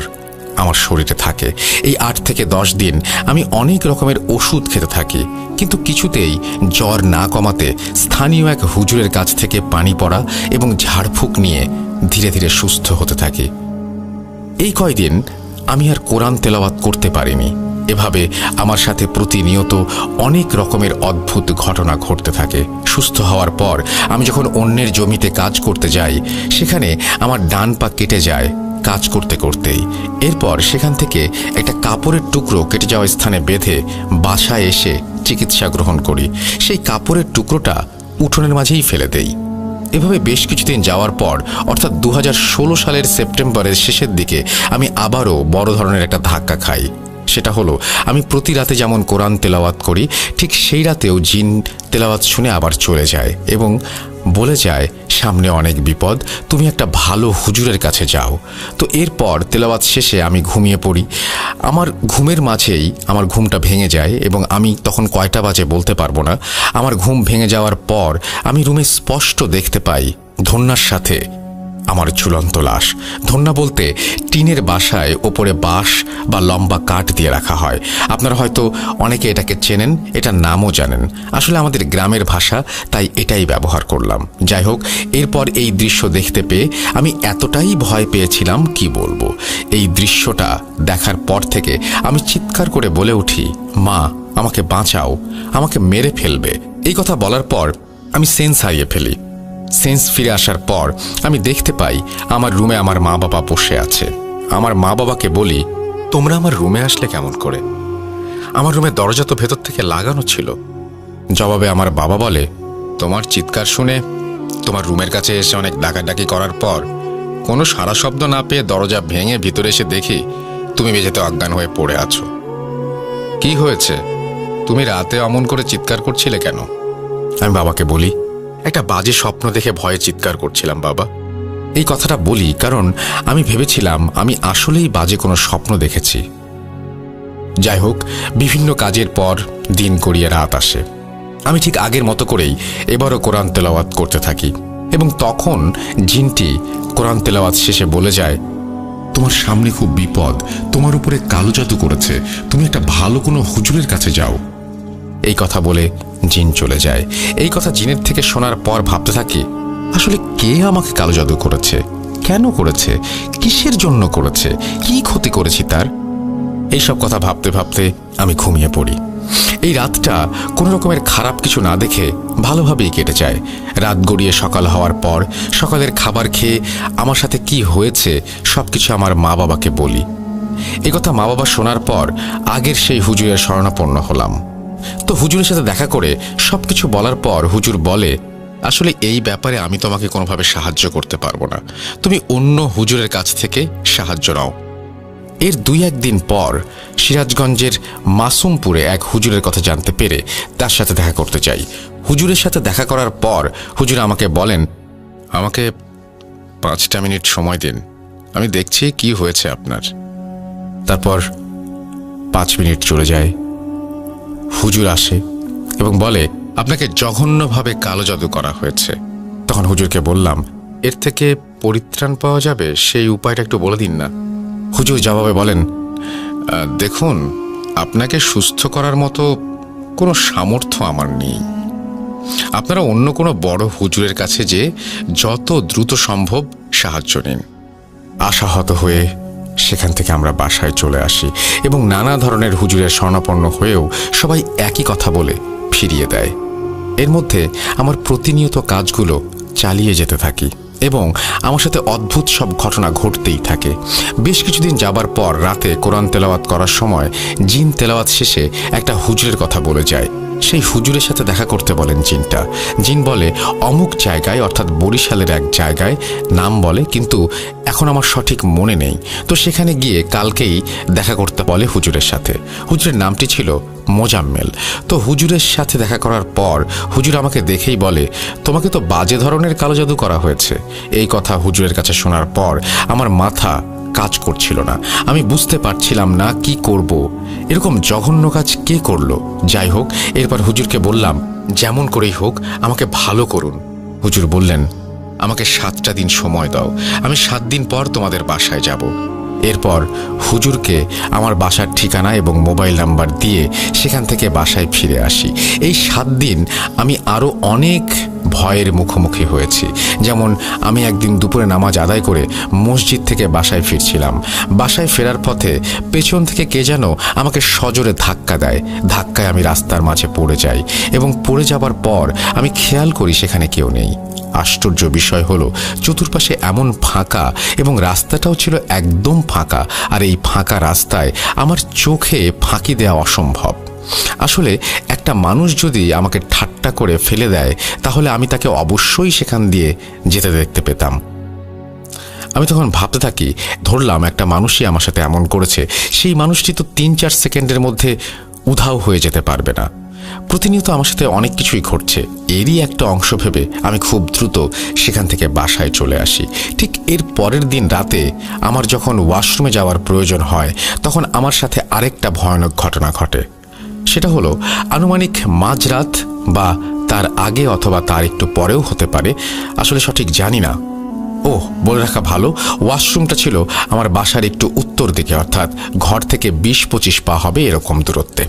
আমার শরীরে থাকে। এই 8 থেকে 10 দিন আমি অনেক রকমের ওষুধ খেতে থাকি, কিন্তু কিছুতেই জ্বর না কমাতে স্থানীয় এক হুজুরের কাছ থেকে পানি পড়া এবং ঝাড়ফুঁক নিয়ে ধীরে ধীরে সুস্থ হতে থাকি। এই কয়দিন আমি আর কোরআন তেলাওয়াত করতে পারিনি। এভাবে আমার সাথে প্রতিনিয়ত অনেক রকমের অদ্ভুত ঘটনা ঘটতে থাকে। সুস্থ হওয়ার পর আমি যখন অন্যের জমিতে কাজ করতে যাই, সেখানে আমার ডান পা কেটে যায় কাজ করতে করতেই। এরপর সেখান থেকে একটা কাপড়ের টুকরো কেটে যাওয়া স্থানে বেঁধে বাসায় এসে চিকিৎসা গ্রহণ করি। সেই কাপড়ের টুকরোটা উঠোনের মাঝেই ফেলে দেই। এভাবে বেশ কিছুদিন যাওয়ার পর, অর্থাৎ 2016 সালের সেপ্টেম্বরের শেষের দিকে আমি আবারও বড় ধরনের একটা ধাক্কা খাই। সেটা হলো, আমি প্রতি রাতে যেমন কোরআন তেলাওয়াত করি, ঠিক সেই রাতেও জিন তেলাওয়াত শুনে আবার চলে যায় এবং বলে যায়, সামনে অনেক বিপদ, তুমি একটা ভালো হুজুরের কাছে যাও। তো এরপর তেলাওয়াত শেষে আমি ঘুমিয়ে পড়ি। আমার ঘুমের মাঝেই আমার ঘুমটা ভেঙে যায় এবং আমি তখন কয়টা বাজে বলতে পারবো না। আমার ঘুম ভেঙে যাওয়ার পর আমি রুমে স্পষ্ট দেখতে পাই ধন্যার সাথে আমার ঝুলন্ত লাশ। ধন্যা বলতে টিনের বাসায় ওপরে বাঁশ বা লম্বা কাঠ দিয়ে রাখা হয়। আপনারা হয়তো অনেকে এটাকে চেনেন, এটার নামও জানেন। আসলে আমাদের গ্রামের ভাষা, তাই এটাই ব্যবহার করলাম। যাই হোক, এরপর এই দৃশ্য দেখতে পেয়ে আমি এতটাই ভয় পেয়েছিলাম কি বলবো। এই দৃশ্যটা দেখার পর থেকে আমি চিৎকার করে বলে উঠি, মা, আমাকে বাঁচাও, আমাকে মেরে ফেলবে। এই কথা বলার পর আমি সেন্স হারিয়ে ফেলি। সেন্স ফিরে আসার পর আমি দেখতে পাই আমার রুমে আমার মা বাবা বসে আছে। আমার মা বাবাকে বলি, তোমরা আমার রুমে আসলে কেমন করে? আমার রুমের দরজা তো ভেতর থেকে লাগানো ছিল। জবাবে আমার বাবা বলে, তোমার চিৎকার শুনে তোমার রুমের কাছে এসে অনেক ডাকাডাকি করার পর কোনো সারা শব্দ না পেয়ে দরজা ভেঙে ভিতরে এসে দেখি তুমি মেঝেতে অজ্ঞান হয়ে পড়ে আছো। কি হয়েছে? তুমি রাতে অমন করে চিৎকার করছিলে কেন? আমি বাবাকে বলি, একটা বাজে স্বপ্ন দেখে ভয়ে চিৎকার করছিলাম বাবা। এই কথাটা বলি কারণ আমি ভেবেছিলাম আমি আসলেই বাজে কোনো স্বপ্ন দেখেছি। যাই হোক, বিভিন্ন কাজের পর দিন গড়িয়ে রাত আসে। আমি ঠিক আগের মতো করেই এবারও কোরআন তেলাওয়াত করতে থাকি এবং তখন জিনটি কোরআন তেলাওয়াত শেষে বলে যায়, তোমার সামনে খুব বিপদ, তোমার উপরে কালো জাদু করেছে, তুমি একটা ভালো কোনো হুজুরের কাছে যাও। এই কথা বলে জিন চলে যায়। এই কথা জিনের থেকে শোনার পর ভাবতে থাকি, আসলে কে আমাকে কালো জাদু করেছে, কেন করেছে, কিসের জন্য করেছে, কি ক্ষতি করেছি তার? এইসব কথা ভাবতে ভাবতে আমি ঘুমিয়ে পড়ি। এই রাতটা কোনো রকমের খারাপ কিছু না দেখে ভালোভাবেই কেটে যায়। রাত গড়িয়ে সকাল হওয়ার পর সকালের খাবার খেয়ে আমার সাথে কি হয়েছে সবকিছু আমার মা বাবাকে বলি। এই কথা মা বাবা শোনার পর আগের সেই হুজুরের শরণাপন্ন হলাম। তো হুজুরের সাথে দেখা করে সবকিছু বলার পর হুজুর বলে, আসলে এই ব্যাপারে আমি তোমাকে কোনোভাবে সাহায্য করতে পারবো না, তুমি অন্য হুজুরের কাছ থেকে সাহায্য নাও। এর 2-1 দিন পর সিরাজগঞ্জের মাসুমপুরে এক হুজুরের কথা জানতে পেরে তার সাথে দেখা করতে চাই। হুজুরের সাথে দেখা করার পর হুজুর আমাকে বলেন, আমাকে 5টা মিনিট সময় দিন, আমি দেখছি কি হয়েছে আপনার। তারপর 5 মিনিট চলে যায়। হুজুর আসে এবং বলে, আপনাকে জঘন্যভাবে কালো জাদু করা হয়েছে। তখন হুজুরকে বললাম, এর থেকে পরিত্রাণ পাওয়া যাবে সেই উপায়টা একটু বলে দিন না। হুজুর জবাবে বলেন, দেখুন, আপনাকে সুস্থ করার মতো কোনো সামর্থ্য আমার নেই। আপনারা অন্য কোনো বড় হুজুরের কাছে যে যত দ্রুত সম্ভব সাহায্য নিন। আশাহত হয়ে সেখান থেকে আমরা বাসায় চলে আসি এবং নানা ধরনের হুজুরের শরণাপন্ন হয়েও সবাই একই কথা বলে ফিরিয়ে দেয়। এর মধ্যে আমার প্রতিনিয়ত কাজগুলো চালিয়ে যেতে থাকি এবং আমার সাথে অদ্ভুত সব ঘটনা ঘটতেই থাকে। বেশ কিছুদিন যাবার পর রাতে কোরআন তেলাওয়াত করার সময় জিন তেলাওয়াত শেষে একটা হুজুরের কথা বলে যায়। সেই হুজুরের সাথে দেখা করতে বলেন জিনটা। জিন বলে, অমুক জায়গায়, অর্থাৎ বরিশালের এক জায়গায় নাম বলে, কিন্তু এখন আমার সঠিক মনে নেই। তো সেখানে গিয়ে কালকেই দেখা করতে বলে হুজুরের সাথে। হুজুরের নামটি ছিল মোজাম্মেল। তো হুজুরের সাথে দেখা করার পর হুজুর আমাকে দেখেই বলে, তোমাকে তো বাজে ধরনের কালো জাদু করা হয়েছে। এই কথা হুজুরের কাছে শোনার পর আমার মাথা কাজ করছিল না। আমি বুঝতে পারছিলাম না কি করব। এরকম জঘন্য কাজ কে করলো? যাই হোক, এরপর হুজুরকে বললাম, যেমন করেই হোক আমাকে ভালো করুন। হুজুর বললেন, আমাকে 7টা দিন সময় দাও, আমি 7 দিন পর তোমাদের বাসায় যাব। এরপর হুজুরকে আমার বাসার ঠিকানা এবং মোবাইল নাম্বার দিয়ে সেখান থেকে বাসায় ফিরে আসি। এই 7 দিন আমি আরও অনেক ভয়ের মুখোমুখি হয়েছি। যেমন আমি একদিন দুপুরে নামাজ আদায় করে মসজিদ থেকে বাসায় ফিরছিলাম। বাসায় ফেরার পথে পেছন থেকে কে যেন আমাকে সজোরে ধাক্কা দেয়। ধাক্কায় আমি রাস্তার মাঝে পড়ে যাই এবং পড়ে যাবার পর আমি খেয়াল করি সেখানে কেউ নেই। আশ্চর্য বিষয় হলো, চতুর্পাশে এমন ফাঁকা এবং রাস্তাটাও ছিল একদম ফাঁকা। আর এই ফাঁকা রাস্তায় আমার চোখে ফাঁকি দেওয়া অসম্ভব। আসলে একটা মানুষ যদি আমাকে ঠাট্টা করে ফেলে দেয় তাহলে আমি তাকে অবশ্যই সেখান দিয়ে যেতে দেখতে পেতাম। আমি তখন ভাবতে থাকি, ধরলাম একটা মানুষই আমার সাথে এমন করেছে, সেই মানুষটি তো 3-4 সেকেন্ডের মধ্যে উধাও হয়ে যেতে পারবে না। প্রতিনিয়ত আমার সাথে অনেক কিছুই ঘটছে। এরই একটা অংশ ভেবে আমি খুব দ্রুত সেখান থেকে বাসায় চলে আসি। ঠিক এর পরের দিন রাতে আমার যখন ওয়াশরুমে যাওয়ার প্রয়োজন হয় তখন আমার সাথে আরেকটা ভয়ানক ঘটনা ঘটে। সেটা হলো আনুমানিক মাঝরাত বা তার আগে অথবা তার একটু পরেও হতে পারে, আসলে সঠিক জানি না। ওহ, বলে রাখা ভালো, ওয়াশরুমটা ছিল আমার বাসার একটু উত্তর দিকে, অর্থাৎ ঘর থেকে 20-25 পা হবে এরকম দূরত্বে।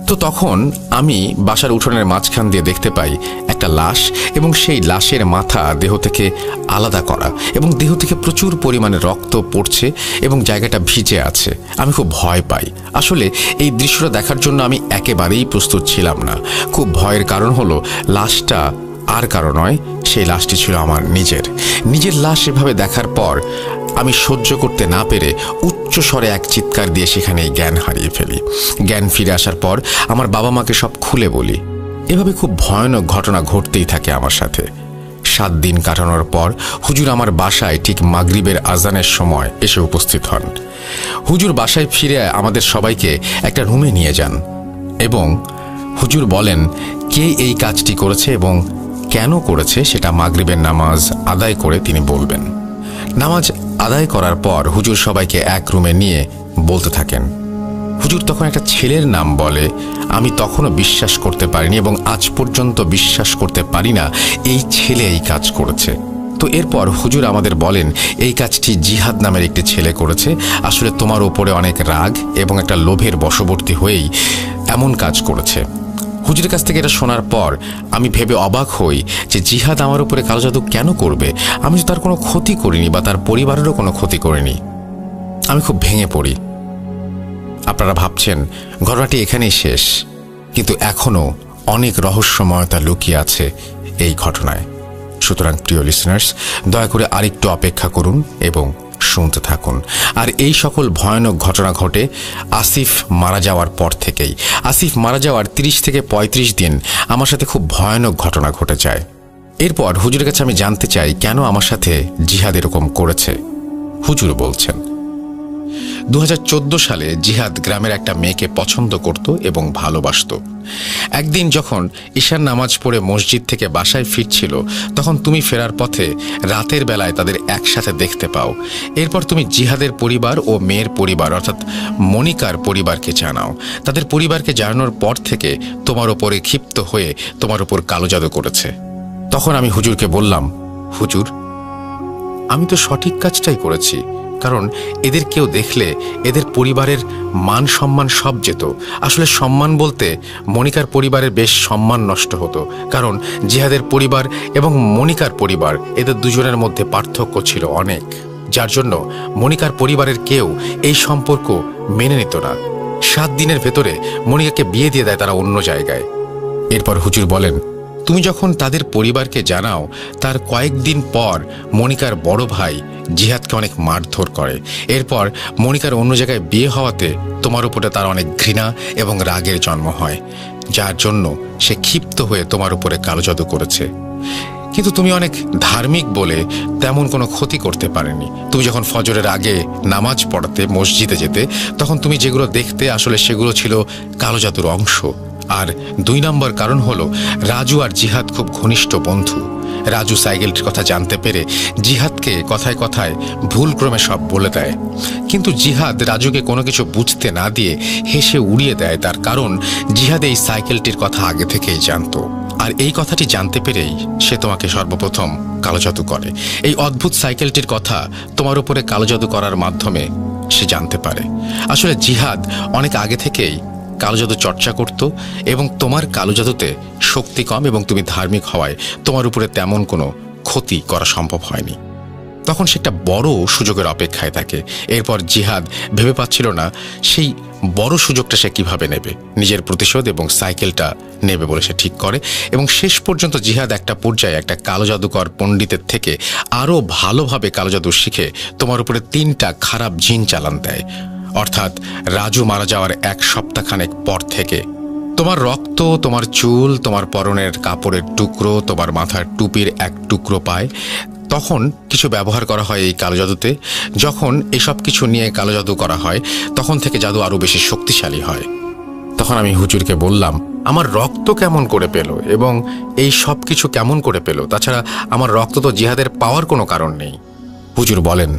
তো তখন আমি বাসার উঠোনের মাঝখান দিয়ে দেখতে পাই একটা লাশ, এবং সেই লাশের মাথা দেহ থেকে আলাদা করা, এবং দেহ থেকে প্রচুর পরিমাণে রক্ত পড়ছে এবং জায়গাটা ভিজে আছে। আমি খুব ভয় পাই। আসলে এই দৃশ্যটা দেখার জন্য আমি একেবারেই প্রস্তুত ছিলাম না। খুব ভয়ের কারণ হলো লাশটা আর কারো নয়, সেই লাশটি ছিল আমার নিজের লাশ। এভাবে দেখার পর আমি সহ্য করতে না পেরে উচ্চ স্বরে এক চিৎকার দিয়ে সেখানেই জ্ঞান হারিয়ে ফেলি। জ্ঞান ফিরে আসার পর আমার বাবা মাকে সব খুলে বলি। এভাবে খুব ভয়ানক ঘটনা ঘটতেই থাকে আমার সাথে। 7 দিন কাটানোর পর হুজুর আমার বাসায় ঠিক মাগরিবের আজানের সময় এসে উপস্থিত হন। হুজুর বাসায় ফিরে আমাদের সবাইকে একটা রুমে নিয়ে যান এবং হুজুর বলেন কে এই কাজটি করেছে এবং কেন করেছে সেটা মাগরিবের নামাজ আদায় করে তিনি বলবেন। নামাজ আদায় করার পর হুজুর সবাইকে এক রুমে নিয়ে বলতে থাকেন। হুজুর তখন একটা ছেলের নাম বলে। আমি তখনও বিশ্বাস করতে পারিনি এবং আজ পর্যন্ত বিশ্বাস করতে পারি না এই ছেলে এই কাজ করেছে। তো এরপর হুজুর আমাদের বলেন এই কাজটি জিহাদ নামের একটি ছেলে করেছে। আসলে তোমার উপরে অনেক রাগ এবং একটা লোভের বশবর্তী হয়েই এমন কাজ করেছে। হুজুরের কাছ থেকে এটা শোনার পর আমি ভেবে অবাক হই যে জিহাদ আমার উপরে কালো জাদু কেন করবে? আমি তো তার কোনো ক্ষতি করিনি বা তার পরিবারেরও কোনো ক্ষতি করিনি। আমি খুব ভেঙে পড়ি। আপনারা ভাবছেন ঘটনাটি এখানেই শেষ, কিন্তু এখনও অনেক রহস্যময়তা লুকিয়ে আছে এই ঘটনায়। সুতরাং প্রিয় লিসনার্স, দয়া করে আরেকটু অপেক্ষা করুন এবং শুনতে থাকুন। আর এই সকল ভয়ানক ঘটনা ঘটে আসিফ মারা যাওয়ার পর থেকেই। আসিফ মারা যাওয়ার 30 থেকে 35 দিন আমার সাথে খুব ভয়ানক ঘটনা ঘটে যায়। এরপর হুজুরের কাছে আমি জানতে চাই কেন আমার সাথে জিহাদ এরকম করেছে। হুজুর বলছেন 2014 সালে জিহাদ গ্রামের একটা মেয়েকে পছন্দ করত এবং ভালোবাসত। একদিন যখন ঈশার নামাজ পড়ে মসজিদ থেকে বাসায় ফিরছিল, তখন তুমি ফেরার পথে রাতের বেলায় তাদের একসাথে দেখতে পাও। এরপর তুমি জিহাদের পরিবার ও মেয়ের পরিবার অর্থাৎ মনিকার পরিবারকে জানাও। তাদের পরিবারকে জানানোর পর থেকে তোমার ওপরে ক্ষিপ্ত হয়ে তোমার উপর কালো জাদু করেছে। তখন আমি হুজুরকে বললাম, হুজুর, আমি তো সঠিক কাজটাই করেছি, কারণ এদের কেউ দেখলে এদের পরিবারের মান সম্মান সব যেত। আসলে সম্মান বলতে মনিকার পরিবারের বেশ সম্মান নষ্ট হতো, কারণ জিহাদের পরিবার এবং মনিকার পরিবার এদের দুজনের মধ্যে পার্থক্য ছিল অনেক, যার জন্য মনিকার পরিবারের কেউ এই সম্পর্ক মেনে নিত না। 7 দিনের ভেতরে মনিকাকে বিয়ে দিয়ে দেয় তারা অন্য জায়গায়। এরপর হুজুর বলেন, তুমি যখন তাদের পরিবারকে জানাও, তার কয়েকদিন পর মনিকার বড় ভাই জিহাদকে অনেক মারধর করে। এরপর মনিকার অন্য জায়গায় বিয়ে হওয়াতে তোমার উপরে তার অনেক ঘৃণা এবং রাগের জন্ম হয়, যার জন্য সে ক্ষিপ্ত হয়ে তোমার উপরে কালো জাদু করেছে। কিন্তু তুমি অনেক ধার্মিক বলে তেমন কোনো ক্ষতি করতে পারেনি। তুমি যখন ফজরের আগে নামাজ পড়াতে মসজিদে যেতে, তখন তুমি যেগুলো দেখতে আসলে সেগুলো ছিল কালো জাদুর অংশ। আর 2 নম্বর কারণ হলো রাজু আর জিহাদ খুব ঘনিষ্ঠ বন্ধু। রাজু সাইকেলটির কথা জানতে পেরে জিহাদকে কথায় কথায় ভুলক্রমে সব বলে দেয়, কিন্তু জিহাদ রাজুকে কোনো কিছু বুঝতে না দিয়ে হেসে উড়িয়ে দেয়। তার কারণ জিহাদ এই সাইকেলটির কথা আগে থেকেই জানতো, আর এই কথাটি জানতে পেরেই সে তোমাকে সর্বপ্রথম কালো জাদু করে। এই অদ্ভুত সাইকেলটির কথা তোমার উপরে কালো জাদু করার মাধ্যমে সে জানতে পারে। আসলে জিহাদ অনেক আগে থেকেই কালো জাদু চর্চা করত এবং তোমার কালো জাদুতে শক্তি কম এবং তুমি ধার্মিক হওয়ায় তোমার উপরে তেমন কোনো ক্ষতি করা সম্ভব হয়নি। তখন সে একটা বড় সুযোগের অপেক্ষায় থাকে। এরপর জিহাদ ভেবে পাচ্ছিল না সেই বড় সুযোগটা সে কিভাবে নেবে। নিজের প্রতিশোধ এবং সাইকেলটা নেবে বলে সে ঠিক করে, এবং শেষ পর্যন্ত জিহাদ একটা পর্যায়ে একটা কালো জাদুকর পণ্ডিতের থেকে আরও ভালোভাবে কালো জাদু শিখে তোমার উপরে 3টা খারাপ জিন চালান দেয়। অর্থাৎ রাজু মারা যাওয়ার 1 সপ্তাহখানেক পর থেকে তোমার রক্ত, তোমার চুল, তোমার পরনের কাপড়ের টুকরো, তোমার মাথার টুপির 1 টুকরো পায়। তখন কিছু ব্যবহার করা হয় এই কালো জাদুতে। যখন এসব কিছু নিয়ে কালো জাদু করা হয়, তখন থেকে জাদু আরও বেশি শক্তিশালী হয়। তখন আমি হুজুরকে বললাম, আমার রক্ত কেমন করে পেল এবং এই সব কিছু কেমন করে পেল? তাছাড়া আমার রক্ত তো জিহাদের পাওয়ার কোনো কারণ নেই। হুজুর বলেন,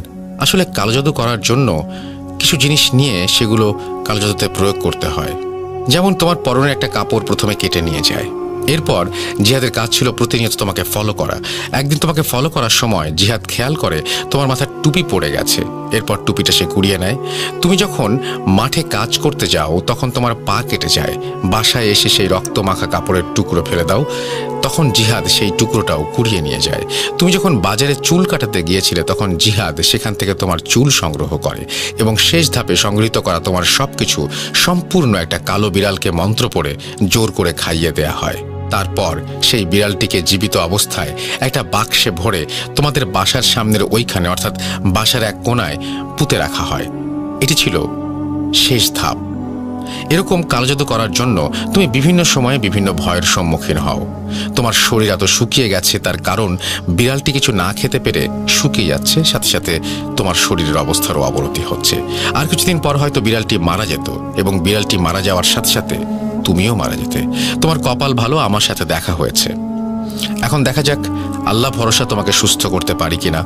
আসলে কালো জাদু করার জন্য কিছু জিনিস নিয়ে সেগুলো কালো জাদুতে প্রয়োগ করতে হয়। যেমন তোমার পরনের একটা কাপড় প্রথমে কেটে নিয়ে যায়, এরপর জিহাদের কাজ ছিল প্রতিনিয়ত তোমাকে ফলো করা। একদিন তোমাকে ফলো করার সময় জিহাদ খেয়াল করে তোমার মাথার টুপি পড়ে গেছে। এরপর টুপিটা সে কুড়িয়ে নেয়। তুমি যখন মাঠে কাজ করতে যাও তখন তোমার পা কেটে যায়। বাসায় এসে সেই রক্ত মাখা কাপড়ের টুকরো ফেলে দাও, তখন জিহাদ সেই টুকরোটাও কুড়িয়ে নিয়ে যায়। তুমি যখন বাজারে চুল কাটাতে গিয়েছিলে তখন জিহাদ সেখান থেকে তোমার চুল সংগ্রহ করে এবং শেষ ধাপে সংগৃহীত করা তোমার সবকিছু সম্পূর্ণ একটা কালো বিড়ালকে মন্ত্র পড়ে জোর করে খাইয়ে দেয়া হয়। তারপর সেই বিড়ালটিকে জীবিত অবস্থায় একটা বাক্সে ভরে তোমাদের বাসার সামনের ওইখানে অর্থাৎ বাসার এক কোণায় পুঁতে রাখা হয়। এটি ছিল শেষ ধাপ। এরকম কালোজাদু করার জন্য তুমি বিভিন্ন সময়ে বিভিন্ন ভয়ের সম্মুখীন হও। তোমার শরীর এত শুকিয়ে গেছে তার কারণ বিড়ালটি কিছু না খেতে পেরে শুকিয়ে যাচ্ছে, সাথে সাথে তোমার শরীরের অবস্থারও অবনতি হচ্ছে। আর কিছুদিন পর হয়তো বিড়ালটি মারা যেত এবং বিড়ালটি মারা যাওয়ার সাথে সাথে তুমিও মারা যেতে। তোমার কপাল ভালো, আমার সাথে দেখা হয়েছে। এখন দেখা যাক আল্লাহ ভরসা তোমাকে সুস্থ করতে পারি কিনা।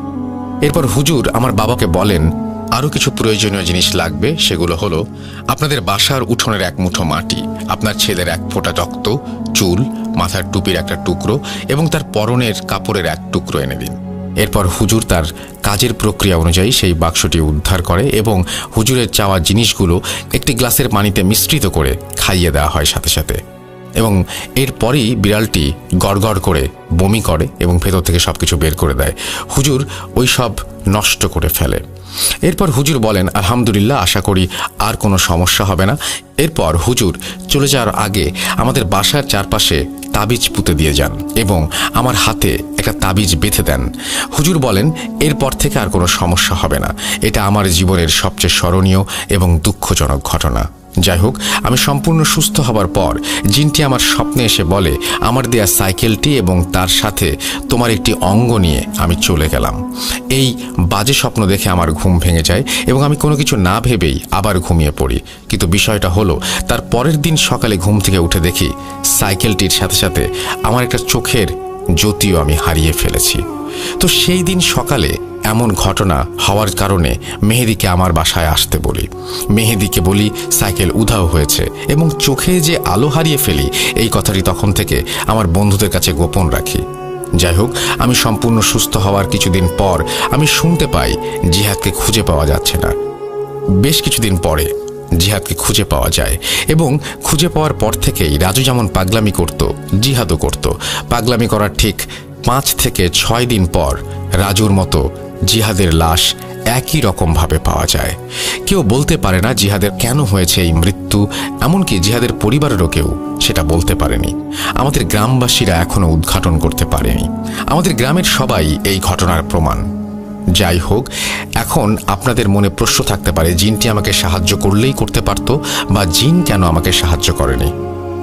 এরপর হুজুর আমার বাবাকে বলেন আরও কিছু প্রয়োজনীয় জিনিস লাগবে। সেগুলো হলো আপনাদের বাসার উঠোনের এক মুঠো মাটি, আপনার ছেলের এক ফোঁটা রক্ত, চুল, মাথার টুপির একটা টুকরো এবং তার পরনের কাপড়ের এক টুকরো এনে দিন। এরপর হুজুর তার কাজের প্রক্রিয়া অনুযায়ী সেই বাক্সটি উদ্ধার করে এবং হুজুরের চাওয়া জিনিসগুলো একটি গ্লাসের পানিতে মিশ্রিত করে খাইয়ে দেওয়া হয় সাথে সাথে। এবং এরপরই বিড়ালটি গড়গড় করে বমি করে এবং ভেতর থেকে সব কিছু বের করে দেয়। হুজুর ওই সব নষ্ট করে ফেলে। এরপর হুজুর বলেন আলহামদুলিল্লাহ, আশা করি আর কোনো সমস্যা হবে না। এরপর হুজুর চলে যাওয়ার আগে আমাদের বাসার চারপাশে তাবিজ পুঁতে দিয়ে যান এবং আমার হাতে একটা তাবিজ বেঁধে দেন। হুজুর বলেন এরপর থেকে আর কোনো সমস্যা হবে না। এটা আমার জীবনের সবচেয়ে স্মরণীয় এবং দুঃখজনক ঘটনা। যাই হোক, আমি সম্পূর্ণ সুস্থ হবার পর জিনটি আমার স্বপ্নে এসে বলে আমার দেয়া সাইকেলটি এবং তার সাথে তোমার একটি অঙ্গ নিয়ে আমি চলে গেলাম। এই বাজে স্বপ্ন দেখে আমার ঘুম ভেঙে যায় এবং আমি কোনো কিছু না ভেবেই আবার ঘুমিয়ে পড়ি। কিন্তু বিষয়টা হলো তার পরের দিন সকালে ঘুম থেকে উঠে দেখি সাইকেলটির সাথে সাথে আমার একটা চোখের জ্যোতিও আমি হারিয়ে ফেলেছি। তো সেই দিন সকালে এমন ঘটনা হওয়ার কারণে মেহেদিকে আমার বাসায় আসতে বলি। মেহেদিকে বলি সাইকেল উধাও হয়েছে এবং চোখে যে আলো হারিয়ে ফেলি এই কথাটি তখন থেকে আমার বন্ধুদের কাছে গোপন রাখি। যাই হোক, আমি সম্পূর্ণ সুস্থ হওয়ার কিছুদিন পর আমি শুনতে পাই জিহাদকে খুঁজে পাওয়া যাচ্ছে না। বেশ কিছুদিন পরে জিহাদকে খুঁজে পাওয়া যায় এবং খুঁজে পাওয়ার পর থেকেই রাজু যেমন পাগলামি করত জিহাদও করত। পাগলামি করার ঠিক 5 থেকে 6 দিন পর রাজুর মতো জিহাদের লাশ একই রকমভাবে পাওয়া যায়। কেউ বলতে পারে না জিহাদের কেন হয়েছে এই মৃত্যু, এমনকি জিহাদের পরিবারেরও কেউ সেটা বলতে পারেনি। আমাদের গ্রামবাসীরা এখনো উদ্ঘাটন করতে পারেনি। আমাদের গ্রামের সবাই এই ঘটনার প্রমাণ। যাই হোক, এখন আপনাদের মনে প্রশ্ন থাকতে পারে জিনটি আমাকে সাহায্য করলেই করতে পারত, বা জিন কেন আমাকে সাহায্য করেনি।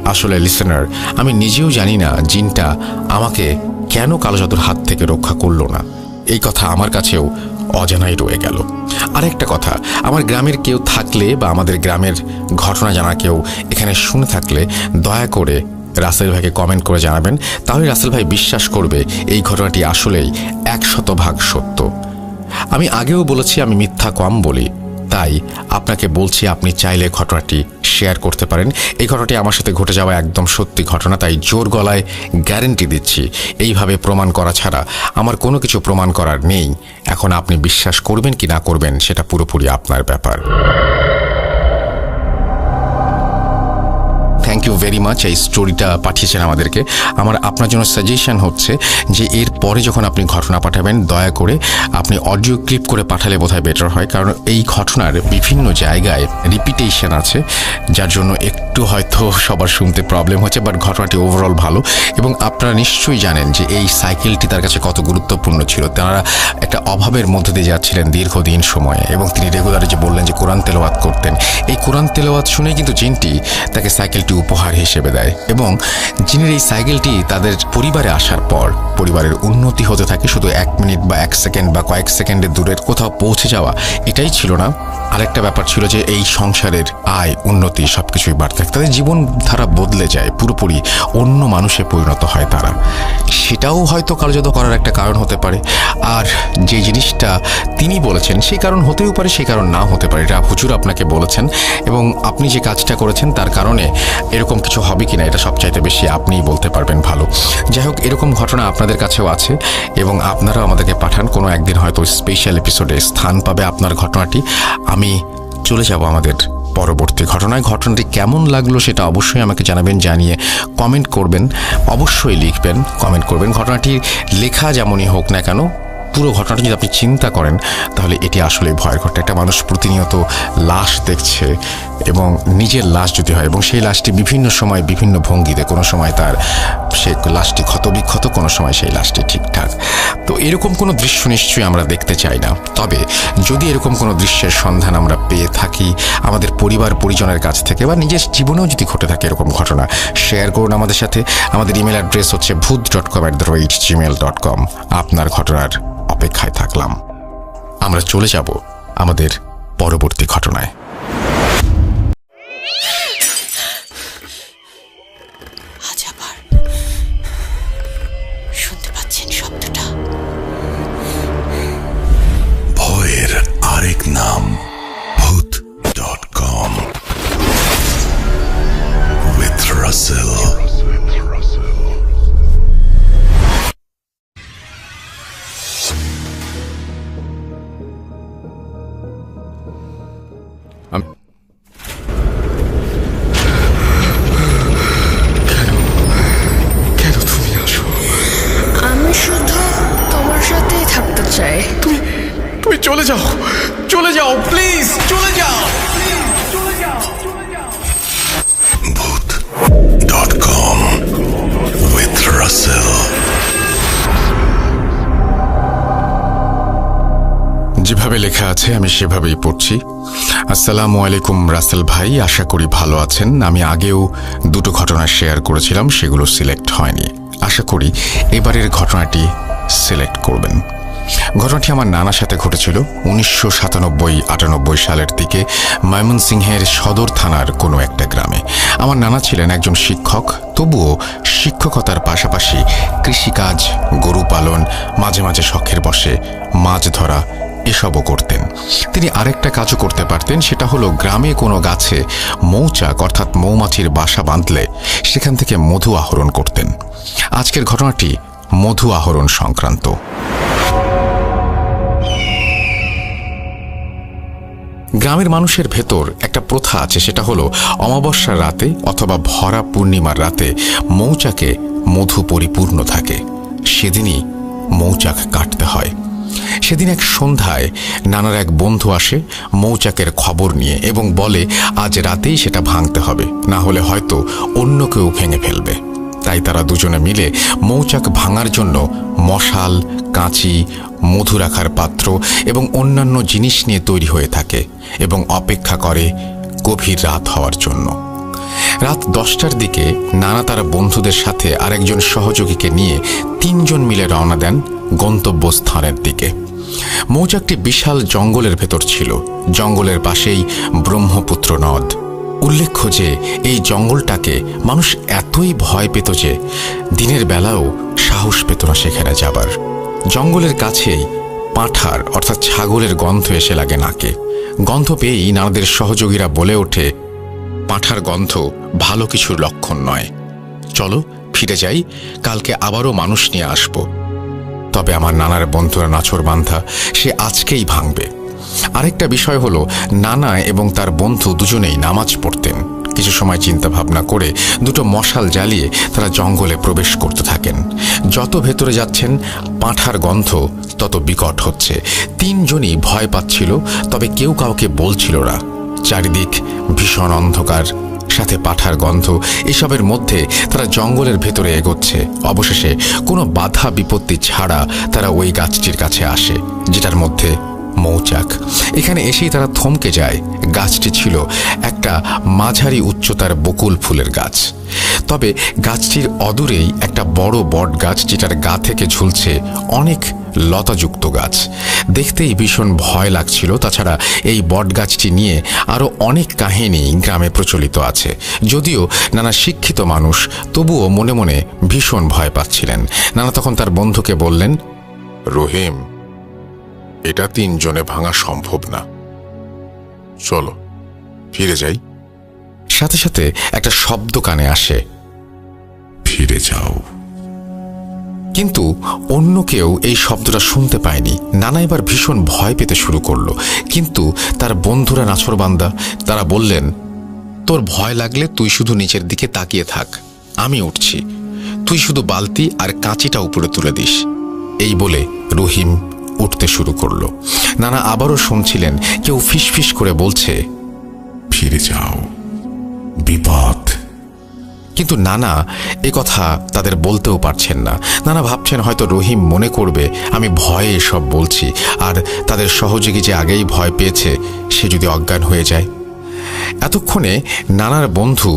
আসলে লিসেনার, আমি নিজেও জানি না জিনটা আমাকে কেন কালোজাদুর হাত থেকে রক্ষা করলো না। এই কথা আমার কাছেও অজানাই রয়ে গেল। আরেকটা কথা, আমার গ্রামের কেউ থাকলে বা আমাদের গ্রামের ঘটনা জানা কেউ এখানে শুনে থাকলে দয়া করে রাসেল ভাইকে কমেন্ট করে জানাবেন। তাহলে রাসেল ভাই বিশ্বাস করবে এই ঘটনাটি আসলেই 100% সত্য। আমি আগেও বলেছি আমি মিথ্যা কম বলি, তাই আপনাকে বলছি আপনি চাইলে ঘটনাটি শেয়ার করতে পারেন। এই ঘটনাটি আমার সাথে ঘটে যাওয়া একদম সত্যি ঘটনা, তাই জোর গলায় গ্যারেন্টি দিচ্ছি এইভাবে প্রমাণ করা ছাড়া আমার কোনো কিছু প্রমাণ করার নেই। এখন আপনি বিশ্বাস করবেন কি না করবেন সেটা পুরোপুরি আপনার ব্যাপার। থ্যাংক ইউ ভেরি মাচ এই স্টোরিটা পাঠিয়েছেন আমাদেরকে। আমার আপনার জন্য সাজেশন হচ্ছে যে এর পরে যখন আপনি ঘটনা পাঠাবেন দয়া করে আপনি অডিও ক্লিপ করে পাঠালে বোধহয় বেটার হয়, কারণ এই ঘটনার বিভিন্ন জায়গায় রিপিটেশন আছে যার জন্য একটু হয়তো সবার শুনতে প্রবলেম হচ্ছে, বাট ঘটনাটি ওভারঅল ভালো। এবং আপনারা নিশ্চয়ই জানেন যে এই সাইকেলটি তার কাছে কত গুরুত্বপূর্ণ ছিল। তারা একটা অভাবের মধ্যে দিয়ে যাচ্ছিলেন দীর্ঘদিন সময়ে এবং তিনি রেগুলারলি যে বললেন যে কোরআন তেলাওয়াত করতেন, এই কোরআন তেলাওয়াত শুনেই কিন্তু জিনটি তাকে সাইকেলটি উপহার হিসেবে দেয়। এবং জিনের এই সাইকেলটি তাদের পরিবারে আসার পর পরিবারের উন্নতি হতে থাকে, শুধু 1 মিনিট বা 1 সেকেন্ড বা কয়েক সেকেন্ডের দূরের কোথাও পৌঁছে যাওয়া এটাই ছিল না। আরেকটা ব্যাপার ছিল যে এই সংসারের আয় উন্নতি সবকিছুই বাড়তে থাকে, তাদের জীবনধারা বদলে যায়, পুরোপুরি অন্য মানুষে পরিণত হয় তারা। সেটাও হয়তো কালজাদু করার একটা কারণ হতে পারে। আর যে জিনিসটা তিনি বলেছেন সেই কারণ হতেও পারে, সেই কারণ না হতে পারে, এটা হুজুর আপনাকে বলেছেন এবং আপনি যে কাজটা করেছেন তার কারণে এরকম কিছু হবে কিনা এটা সবচাইতে বেশি আপনিই বলতে পারবেন ভালো। যাই হোক, এরকম ঘটনা আপনাদের কাছেও আছে এবং আপনারাও আমাদেরকে পাঠান, কোনো একদিন হয়তো স্পেশাল এপিসোডে স্থান পাবে আপনার ঘটনাটি। আমি চলে যাব আমাদের পরবর্তী ঘটনায়। ঘটনাটি কেমন লাগলো সেটা অবশ্যই আমাকে জানাবেন, জানিয়ে কমেন্ট করবেন, অবশ্যই লিখবেন, কমেন্ট করবেন। ঘটনাটি লেখা যেমনই হোক না কেন, পুরো ঘটনাটা যদি আপনি চিন্তা করেন তাহলে এটি আসলে ভয়ের ঘটনা। একটা মানুষ প্রতিনিয়ত লাশ দেখছে এবং নিজের লাশ যদি হয় এবং সেই লাশটি বিভিন্ন সময় বিভিন্ন ভঙ্গিতে, কোনো সময় তার সে লাশটি ক্ষতবিক্ষত, কোনো সময় সেই লাশটি ঠিকঠাক। তো এরকম কোনো দৃশ্য নিশ্চয়ই আমরা দেখতে চাই না। তবে যদি এরকম কোনো দৃশ্যের সন্ধান আমরা পেয়ে থাকি আমাদের পরিবার পরিজনের কাছ থেকে বা নিজের জীবনেও যদি ঘটে থাকে এরকম ঘটনা, শেয়ার করুন আমাদের সাথে। আমাদের ইমেল অ্যাড্রেস হচ্ছে bhoot.com@gmail.com। আপনার ঘটনার অপেক্ষায় থাকলাম। আমরা চলে যাব আমাদের পরবর্তী ঘটনায়। আজ আবার শুনতে পাচ্ছেন শব্দটা? ভয়ের আরেক নাম bhoot.com with Russell. কেন তুমি আসো? আমি শুধু তোমার সাথেই থাকতে চাই। তুমি চলে যাও, চলে যাও, প্লিজ চলে যাও। Bhoot.com with Russell. যেভাবে লেখা আছে আমি সেভাবেই পড়ছি। আসসালামু আলাইকুম রাসেল ভাই, আশা করি ভালো আছেন। আমি আগেও দুটো ঘটনা শেয়ার করেছিলাম, সেগুলো সিলেক্ট হয়নি। আশা করি এবারের ঘটনাটি সিলেক্ট করবেন। ঘটনাটি আমার নানার সাথে ঘটেছিল 1997-98 সালের দিকে ময়মনসিংহের সদর থানার কোনো একটা গ্রামে। আমার নানা ছিলেন একজন শিক্ষক, তবুও শিক্ষকতার পাশাপাশি কৃষিকাজ, গরু পালন, মাঝে মাঝে শখের বসে মাছ ধরা এসবও করতেন। তিনি আরেকটা কাজও করতে পারতেন, সেটা হলো গ্রামে কোনো গাছে মৌচাক অর্থাৎ মৌমাছির বাসা বাঁধলে সেখান থেকে মধু আহরণ করতেন। আজকের ঘটনাটি মধু আহরণ সংক্রান্ত। গ্রামের মানুষের ভেতর একটা প্রথা আছে, সেটা হলো অমাবস্যার রাতে অথবা ভরা পূর্ণিমার রাতে মৌচাকে মধু পরিপূর্ণ থাকে, সেদিনই মৌচাক কাটতে হয়। সেদিন এক সন্ধ্যায় নানার এক বন্ধু আসে মৌচাকের খবর নিয়ে এবং বলে আজ রাতেই সেটা ভাঙতে হবে, না হলে হয়তো অন্য কেউ ভেঙে ফেলবে। তাই তারা দুজনে মিলে মৌচাক ভাঙার জন্য মশাল, কাঁচি, মধু রাখার পাত্র এবং অন্যান্য জিনিস নিয়ে তৈরি হয়ে থাকে এবং অপেক্ষা করে গভীর রাত হওয়ার জন্য। রাত 10টার দিকে নানা তারা বন্ধুদের সাথে আরেকজন সহযোগীকে নিয়ে 3 জন মিলে রওনা দেন গন্তব্যস্থানের দিকে। মৌচাকটি বিশাল জঙ্গলের ভেতর ছিল। জঙ্গলের পাশেই ব্রহ্মপুত্র নদ। উল্লেখ্য যে এই জঙ্গলটাকে মানুষ এতই ভয় পেত যে দিনের বেলাও সাহস পেত না সেখানে যাবার। জঙ্গলের কাছেই পাঁঠার অর্থাৎ ছাগলের গন্ধ এসে লাগে নাকে। গন্ধ পেয়েই নানাদের সহযোগীরা বলে ওঠে, পাঁঠার গন্ধ ভালো কিছুর লক্ষণ নয়, চলো ফিরে যাই, কালকে আবারও মানুষ নিয়ে আসব। তবে আমার নানার বন্ধুরা নাছোড়বান্ধা, সে আজকেই ভাঙবে। আরেকটা বিষয় হলো নানা এবং তার বন্ধু দুজনেই নামাজ পড়তেন। কিছু সময় চিন্তা ভাবনা করে দুটো মশাল জ্বালিয়ে তারা জঙ্গলে প্রবেশ করতে থাকেন। যত ভেতরে যাচ্ছেন পাঁঠার গন্ধ তত বিকট হচ্ছে। 3 জনই ভয় পাচ্ছিল, তবে কেউ কাউকে বলছিল না। চারিদিক ভীষণ অন্ধকার, সাথে পাঁঠার গন্ধ, এসবের মধ্যে তারা জঙ্গলের ভেতরে এগোচ্ছে। অবশেষে কোনো বাধা বিপত্তি ছাড়া তারা ওই গাছটির কাছে আসে, যেটার মধ্যে মৌচাক। এখানে এসেই তারা থমকে যায়। গাছটি ছিল একটা মাঝারি উচ্চতার বকুল ফুলের গাছ। তবে গাছটির অদূরেই একটা বড় বট গাছ, যেটার গা থেকে ঝুলছে অনেক লতাযুক্ত গাছ। দেখতেই ভীষণ ভয় লাগছিল। তাছাড়া এই বট গাছটি নিয়ে আরও অনেক কাহিনী গ্রামে প্রচলিত আছে। যদিও নানা শিক্ষিত মানুষ, তবুও মনে মনে ভীষণ ভয় পাচ্ছিলেন। নানা তখন তার বন্ধুকে বললেন, রহিম, এটা 3 জনে ভাঙা সম্ভব না, চলো ফিরে যাই। সাথে সাথে একটা শব্দ কানে আসে, ফিরে যাও। কিন্তু অন্য কেউ এই শব্দটা শুনতে পায়নি। নানা এবার ভীষণ ভয় পেতে শুরু করলো। কিন্তু তার বন্ধুরা নাছোড়বান্দা, তারা বললেন, তোর ভয় লাগলে তুই শুধু নিচের দিকে তাকিয়ে থাক, আমি উঠছি, তুই শুধু বালতি আর কাঁচিটা উপরে তুলে দিস। এই বলে রহিম উঠতে শুরু করলো। নানা আবারও শুনছিলেন কেউ ফিসফিস করে বলছে, ফিরে যাও, বিপদ। কিন্তু নানা এ কথা তাদের বলতেও পারছেন না। নানা ভাবছেন হয়তো রহিম মনে করবে আমি ভয়ে এসব বলছি, আর তাদের সহযোগী যে আগেই ভয় পেয়েছে সে যদি অজ্ঞান হয়ে যায়। এতক্ষণে নানার বন্ধু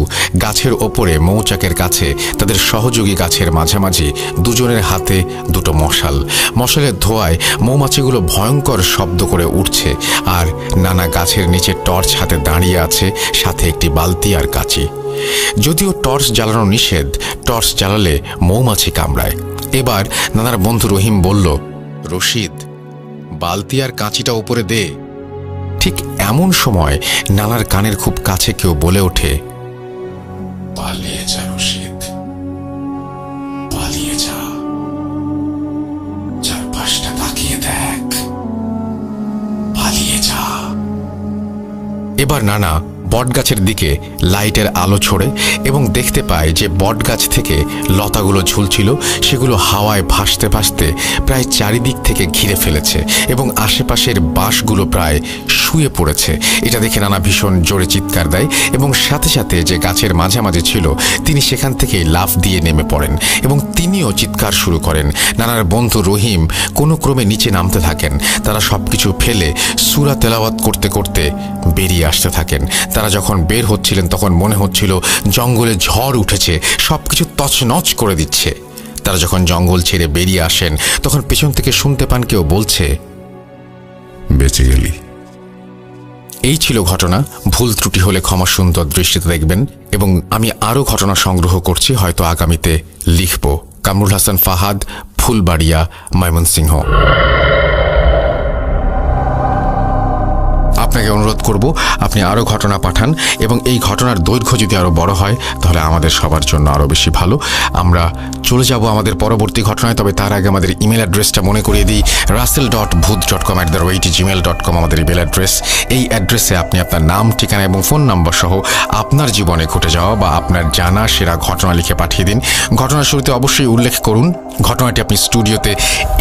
গাছের ওপরে মৌচাকের কাছে তাদের সহযোগী গাছের মাঝামাঝি দুজনের হাতে দুটো মশাল। মশালের ধোঁয়ায় মৌমাছিগুলো ভয়ঙ্কর শব্দ করে উঠছে, আর নানা গাছের নিচে টর্চ হাতে দাঁড়িয়ে আছে, সাথে একটি বালতি আর কাঁচি। যদিও টর্চ জ্বালানো নিষেধ, টর্চ জ্বালালে মৌমাছি কামড়ায়। এবার নানার বন্ধু রহিম বলল, রশিদ, বালতি আর কাঁচিটা উপরে দে। ঠিক এমন সময় নানার কানের খুব কাছে কেউ বলে ওঠে, পালিয়ে যা রশিদ, পালিয়ে যা, চারপাশটা তাকিয়ে দেখ, পালিয়ে যা। এবার নানা বটগাছের দিকে লাইটের আলো ছড়ে এবং দেখতে পায় যে বটগাছ থেকে লতাগুলো ঝুলছিল সেগুলো হাওয়ায় ভাসতে ভাসতে প্রায় চারিদিক থেকে ঘিরে ফেলেছে এবং আশেপাশের বাঁশগুলো প্রায় শুয়ে পড়েছে। এটা দেখে নানা ভীষণ জোরে চিৎকার দেয় এবং সাথে সাথে যে গাছের মাঝামাঝি ছিল তিনি সেখান থেকে লাফ দিয়ে নেমে পড়েন এবং তিনিও চিৎকার শুরু করেন। নানার বন্ধু রহিম কোনো ক্রমে নিচে নামতে থাকেন। তারা সবকিছু ফেলে সূরা তেলাওয়াত করতে করতে বেরিয়ে আসতে থাকেন। তারা যখন বের হচ্ছিলেন তখন মনে হচ্ছিল জঙ্গলে ঝড় উঠেছে, সবকিছু তছনছ করে দিচ্ছে। তারা যখন জঙ্গল ছেড়ে বেরিয়ে আসেন তখন পেছন থেকে শুনতে পান কেউ বলছে, বেঁচে গেলি। এই ছিল ঘটনা। ভুল ত্রুটি হলে ক্ষমা সুন্দর দৃষ্টিতে দেখবেন। এবং আমি আরও ঘটনা সংগ্রহ করছি, হয়তো আগামীতে লিখব। কামরুল হাসান ফাহাদ, ফুলবাড়িয়া, ময়মনসিংহ। আপনাকে অনুরোধ করব আপনি আরও ঘটনা পাঠান, এবং এই ঘটনার দৈর্ঘ্য যদি আরও বড় হয় তাহলে আমাদের সবার জন্য আরও বেশি ভালো। আমরা চলে যাব আমাদের পরবর্তী ঘটনায়, তবে তার আগে আমাদের ইমেল অ্যাড্রেসটা মনে করিয়ে দিই। russell.bhuth.com@gmail.com আমাদের ইমেল অ্যাড্রেস। এই অ্যাড্রেসে আপনি আপনার নাম, ঠিকানা এবং ফোন নাম্বার সহ আপনার জীবনে ঘটে যাওয়া বা আপনার জানা সেরা ঘটনা লিখে পাঠিয়ে দিন। ঘটনার শুরুতে অবশ্যই উল্লেখ করুন ঘটনাটি আপনি স্টুডিওতে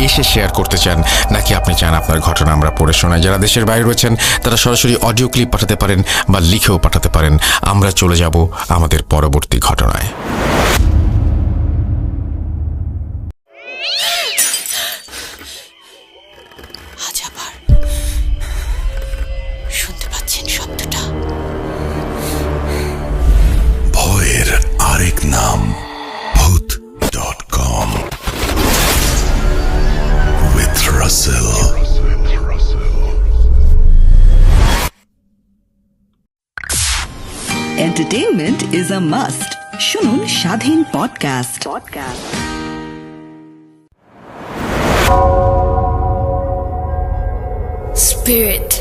এসে শেয়ার করতে চান, নাকি আপনি চান আপনার ঘটনা আমরা পড়ে শোনাই। যারা দেশের বাইরে রয়েছেন তারা সরাসরি অডিও ক্লিপ পাঠাতে পারেন বা লিখেও পাঠাতে পারেন। আমরা চলে যাব আমাদের পরবর্তী ঘটনায়। আজ আবার শুনতে পাচ্ছেন শব্দটা? ভয়ের আরেক নাম bhuth.com with Russell. Entertainment is a must. শুনুন স্বাধীন podcast. Spirit,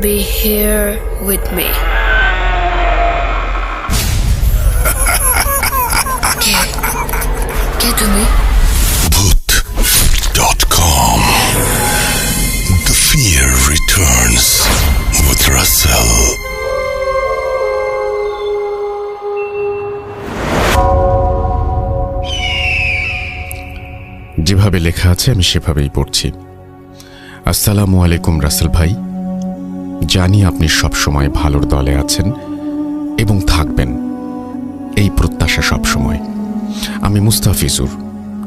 be here with me. কে তুমি? bhuth.com. The fear returns with Russell. যেভাবে লেখা আছে আমি সেভাবেই পড়ছি। আসসালামু আলাইকুম রাসেল ভাই, জানি আপনি সবসময় ভালোর দলে আছেন এবং থাকবেন, এই প্রত্যাশা সবসময়। আমি মুস্তাফিজুর,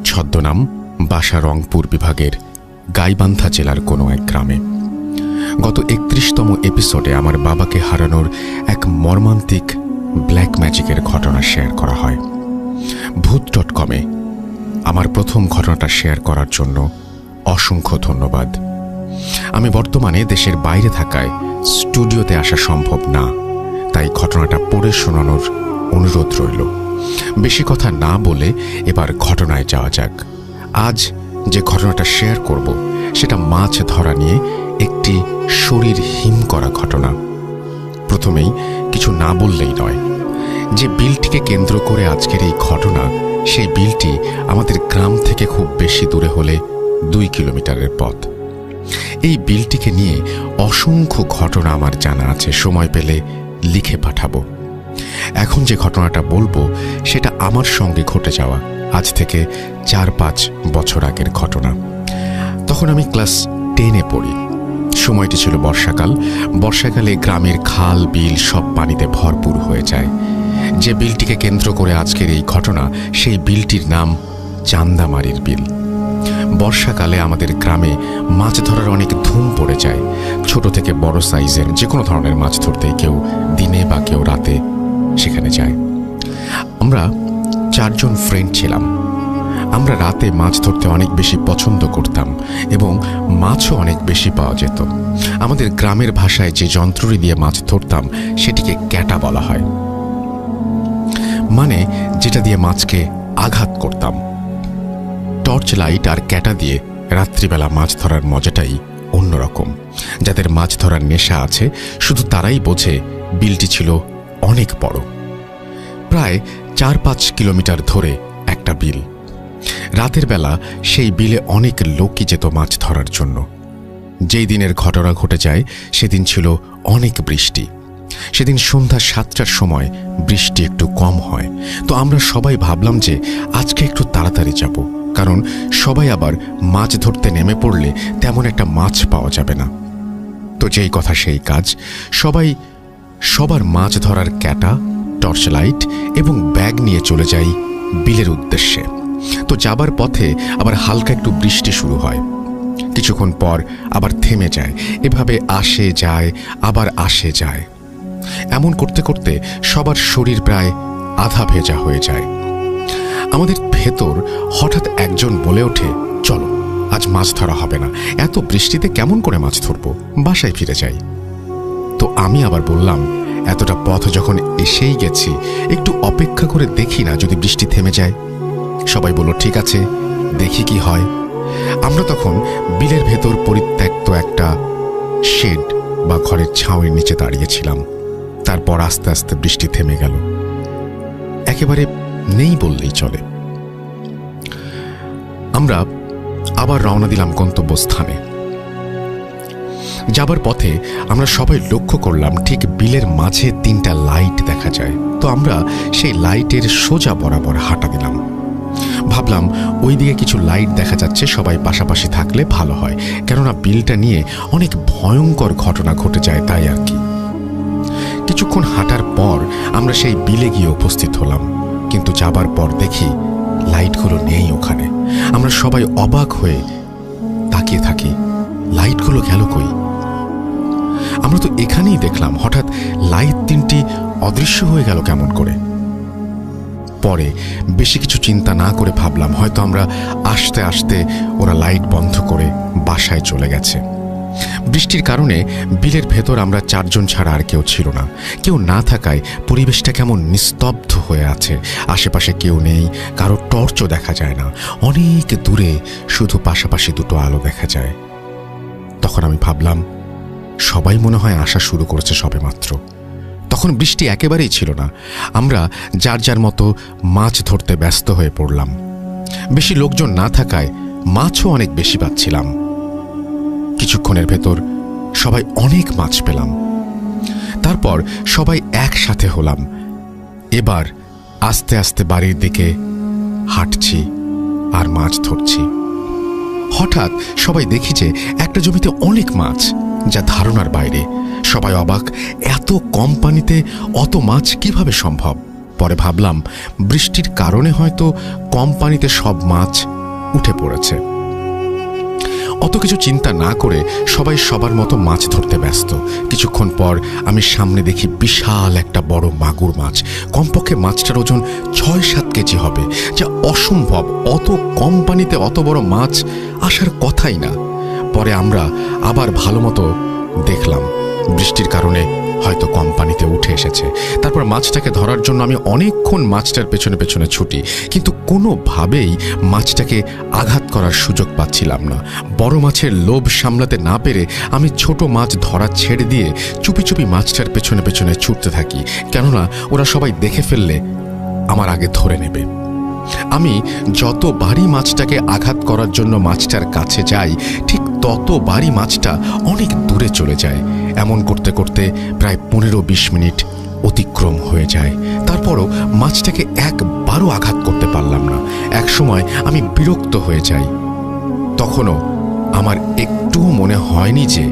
ছদ্মনাম, বাসা রংপুর বিভাগের গাইবান্ধা জেলার কোনো এক গ্রামে। গত 31তম এপিসোডে আমার বাবাকে হারানোর এক মর্মান্তিক ব্ল্যাক ম্যাজিকের ঘটনা শেয়ার করা হয়। ভূত.com-এ আমার প্রথম ঘটনাটা শেয়ার করার জন্য অসংখ্য ধন্যবাদ। আমি বর্তমানে দেশের বাইরে থাকায় স্টুডিওতে আসা সম্ভব না, তাই ঘটনাটা পড়ে শোনানোর অনুরোধ রইল। বেশি কথা না বলে এবার ঘটনায় যাওয়া যাক। আজ যে ঘটনাটা শেয়ার করব সেটা মাছ ধরা নিয়ে একটি শরীর হিম করা ঘটনা। প্রথমেই কিছু না বললেই নয়, যে বিলটিকে কেন্দ্র করে আজকের এই ঘটনা, সেই বিলটি আমাদের গ্রাম থেকে খুব বেশি দূরে হলে 2 কিলোমিটারের পথ। এই বিলটিকে নিয়ে অসংখ্য ঘটনা আমার জানা আছে, সময় পেলে লিখে পাঠাবো। এখন যে ঘটনাটা বলবো সেটা আমার সঙ্গে ঘটে যাওয়া আজ থেকে 4-5 বছর আগের ঘটনা। তখন আমি ক্লাস 10-এ পড়ি। সময়টি ছিল বর্ষাকাল। বর্ষাকালে গ্রামের খাল বিল সব পানিতে ভরপুর হয়ে যায়। যে বিলটিকে কেন্দ্র করে আজকের এই ঘটনা, সেই বিলটির নাম চান্দামারির বিল। বর্ষাকালে আমাদের গ্রামে মাছ ধরার অনেক ধুম পড়ে যায়। ছোট থেকে বড় সাইজের যে কোনো ধরনের মাছ ধরতে কেউ দিনে বা কেউ রাতে সেখানে যায়। আমরা 4 জন ফ্রেন্ড ছিলাম। আমরা রাতে মাছ ধরতে অনেক বেশি পছন্দ করতাম এবং মাছও অনেক বেশি পাওয়া যেত। আমাদের গ্রামের ভাষায় যে যন্ত্রটি দিয়ে মাছ ধরতাম সেটিকে ক্যাটা বলা হয়, মানে যেটা দিয়ে মাছকে আঘাত করতাম। টর্চ লাইট আর ক্যাটা দিয়ে রাত্রিবেলা মাছ ধরার মজাটাই অন্যরকম। যাদের মাছ ধরার নেশা আছে শুধু তারাই বোঝে বিলটি ছিল অনেক বড়, প্রায় 4-5 কিলোমিটার ধরে একটা বিল। রাতের বেলা সেই বিলে অনেক লোকই যেত মাছ ধরার জন্য। যেই দিনের ঘটনা ঘটে যায় সেদিন ছিল অনেক বৃষ্টি। সেদিন সন্ধ্যা 7টার সময় বৃষ্টি একটু কম হয়, তো আমরা সবাই ভাবলাম যে আজকে একটু তাড়াতাড়ি যাব, কারণ সবাই আবার মাছ ধরতে নেমে পড়লে তেমন একটা মাছ পাওয়া যাবে না। তো যেই কথা সেই কাজ, সবাই সবার মাছ ধরার ক্যাটা, টর্চ লাইট এবং ব্যাগ নিয়ে চলে যাই বিলের উদ্দেশ্যে। তো যাবার পথে আবার হালকা একটু বৃষ্টি শুরু হয়, কিছুক্ষণ পর আবার থেমে যায়। এভাবে আসে যায়, আবার আসে যায়। এমন করতে করতে সবার শরীর প্রায় আধা ভেজা হয়ে যায়। আমাদের ভেতর হঠাৎ একজন বলে ওঠে, চলো আজ মাছ ধরা হবে না, এত বৃষ্টিতে কেমন করে মাছ ধরবো, বাসায় ফিরে যাই। তো আমি আবার বললাম, এতটা পথ যখন এসেই গেছি একটু অপেক্ষা করে দেখি না, যদি বৃষ্টি থেমে যায়। সবাই বলল ঠিক আছে, দেখি কি হয়। আমরা তখন বিলের ভেতর পরিত্যক্ত একটা শেড বা ঘরের ছাউনির নিচে দাঁড়িয়েছিলাম। তারপর আস্তে আস্তে বৃষ্টি থেমে গেল, একেবারে নেই বললেই চলে। আমরা আবার রওনা দিলাম গন্তব্যস্থানে। যাবার পথে আমরা সবাই লক্ষ্য করলাম ঠিক বিলের মাঝে 3টা লাইট দেখা যায়। তো আমরা সেই লাইটের সোজা বরাবর হাঁটা দিলাম। ভাবলাম ওই দিকে কিছু লাইট দেখা যাচ্ছে, সবাই পাশাপাশি থাকলে ভালো হয়, কেননা বিলটা নিয়ে অনেক ভয়ঙ্কর ঘটনা ঘটে যায়, তাই আর কি। কিছুক্ষণ হাঁটার পর আমরা সেই বিলে গিয়ে উপস্থিত হলাম, কিন্তু যাবার পর দেখি লাইটগুলো নেই ওখানে। আমরা সবাই অবাক হয়ে তাকিয়ে থাকি, লাইটগুলো গেল কই? আমরা তো এখানেই দেখলাম, হঠাৎ লাইট 3টি অদৃশ্য হয়ে গেল কেমন করে? পরে বেশি কিছু চিন্তা না করে ভাবলাম হয়তো আমরা আস্তে আস্তে ওরা লাইট বন্ধ করে বাসায় চলে গেছে। বৃষ্টির কারণে বিলের ভেতর আমরা 4 জন ছাড়া আর কেউ ছিল না। কেউ না থাকায় পরিবেশটা কেমন নিস্তব্ধ হয়ে আছে। আশেপাশে কেউ নেই, কারো টর্চও দেখা যায় না। অনেক দূরে শুধু পাশাপাশি 2টো আলো দেখা যায়। তখন আমি ভাবলাম সবাই মনে হয় আসা শুরু করেছে সবেমাত্র। তখন বৃষ্টি একেবারেই ছিল না। আমরা যার যার মতো মাছ ধরতে ব্যস্ত হয়ে পড়লাম। বেশি লোকজন না থাকায় মাছও অনেক বেশি পাচ্ছিলাম। কিছুক্ষণের ভেতর সবাই অনেক মাছ পেলাম। তারপর সবাই একসাথে হলাম। এবার আস্তে আস্তে বাড়ির দিকে হাঁটছি আর মাছ ধরছি। হঠাৎ সবাই দেখি যে একটা জমিতে অনেক মাছ, যা ধারণার বাইরে। সবাই অবাক, এত কম পানিতে অত মাছ কিভাবে সম্ভব? পরে ভাবলাম বৃষ্টির কারণে হয়তো কম পানিতে সব মাছ উঠে পড়েছে। অত কিছু চিন্তা না করে সবাই সবার মতো মাছ ধরতে ব্যস্ত। কিছুক্ষণ পর আমি সামনে দেখি বিশাল একটা বড় মাগুর মাছ। কমপক্ষে মাছটার ওজন ৬-৭ কেজি হবে, যা অসম্ভব। অত কম পানিতে অত বড় মাছ আসার কথাই না। পরে আমরা আবার ভালো মতো দেখলাম বৃষ্টির কারণে হয়তো কম পানিতে উঠে এসেছে। তারপর মাছটাকে ধরার জন্য আমি অনেকক্ষণ মাছটার পেছনে পেছনে ছুটি, কিন্তু কোনোভাবেই মাছটাকে আঘাত করার সুযোগ পাচ্ছিলাম না। বড় মাছের লোভ সামলাতে না পেরে আমি ছোট মাছ ধরা ছেড়ে দিয়ে চুপি চুপি মাছটার পেছনে পেছনে ছুটতে থাকি, কেননা ওরা সবাই দেখে ফেললে আমার আগে ধরে নেবে। আমি যতবারই মাছটাকে আঘাত করার জন্য মাছটার কাছে যাই, ঠিক ততবারই মাছটা অনেক দূরে চলে যায়। এমন করতে করতে প্রায় 15-20 মিনিট অতিক্রম হয়ে যায়। তারপরও মাছটাকে একবারও আঘাত করতে পারলাম না। এক সময় আমি বিরক্ত হয়ে যাই। তখনও আমার একটুও মনে হয়নি যে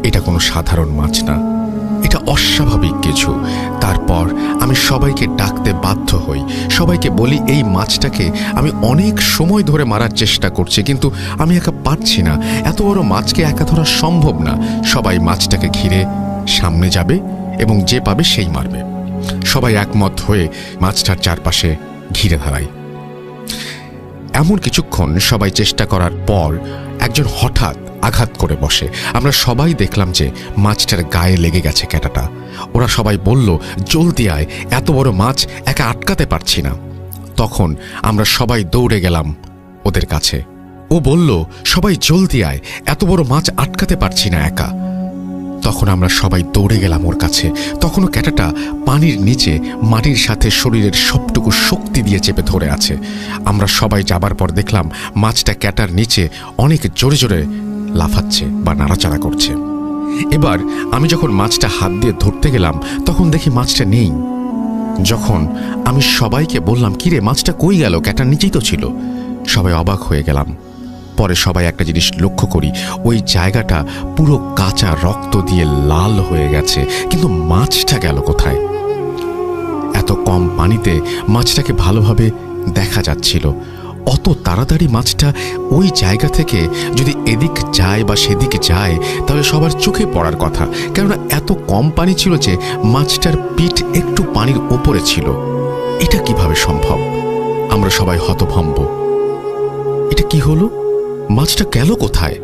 এটা কোনো সাধারণ মাছ না, এটা অস্বাভাবিক কিছু। তারপর আমি সবাইকে ডাকতে বাধ্য হই, সবাইকে বলি এই মাছটাকে আমি অনেক সময় ধরে মারার চেষ্টা করছি, কিন্তু আমি একা পারছি না। এত বড় মাছকে একা ধরা সম্ভব না। সবাই মাছটাকে ঘিরে সামনে যাবে এবং যে পাবে সেই মারবে। সবাই একমত হয়ে মাছটার চারপাশে ঘিরে দাঁড়ায়। এমন কিছুক্ষণ সবাই চেষ্টা করার পর একজন হঠাৎ আঘাত করে বসে। আমরা সবাই দেখলাম যে মাছটার গায়ে লেগে গেছে ক্যাটাটা। ওরা সবাই বলল, জলদি আয়, এত বড় মাছ একা আটকাতে পারছি না। তখন আমরা সবাই দৌড়ে গেলাম ওদের কাছে। ও বলল, সবাই জলদি আয়, এত বড় মাছ আটকাতে পারছি না একা। তখন আমরা সবাই দৌড়ে গেলাম ওর কাছে। তখনও ক্যাটাটা পানির নিচে মাটির সাথে শরীরের সবটুকু শক্তি দিয়ে চেপে ধরে আছে। আমরা সবাই যাবার পর দেখলাম মাছটা ক্যাটার নিচে অনেক জোরে জোরে লাফাচ্ছে বা নাড়াচাড়া করছে। এবার আমি যখন মাছটা হাত দিয়ে ধরতে গেলাম, তখন দেখি মাছটা নেই। যখন আমি সবাইকে বললাম, কিরে মাছটা কই গেল, ক্যাটার নিচেই তো ছিল, সবাই অবাক হয়ে গেলাম। পরে সবাই একটা জিনিস লক্ষ্য করি, ওই জায়গাটা পুরো কাঁচা রক্ত দিয়ে লাল হয়ে গেছে, কিন্তু মাছটা গেল কোথায়? এত কম পানিতে মাছটাকে ভালোভাবে দেখা যাচ্ছিল। অত তাড়াতাড়ি মাছটা ওই জায়গা থেকে যদি এদিক যায় বা সেদিকে যায়, তাহলে সবার চোখে পড়ার কথা, কেননা এত কম পানি ছিল যে মাছটার পিঠ একটু পানির ওপরে ছিল। এটা কিভাবে সম্ভব? আমরা সবাই হতভম্ব। এটা কি হলো? মাছটা গেল কোথায়?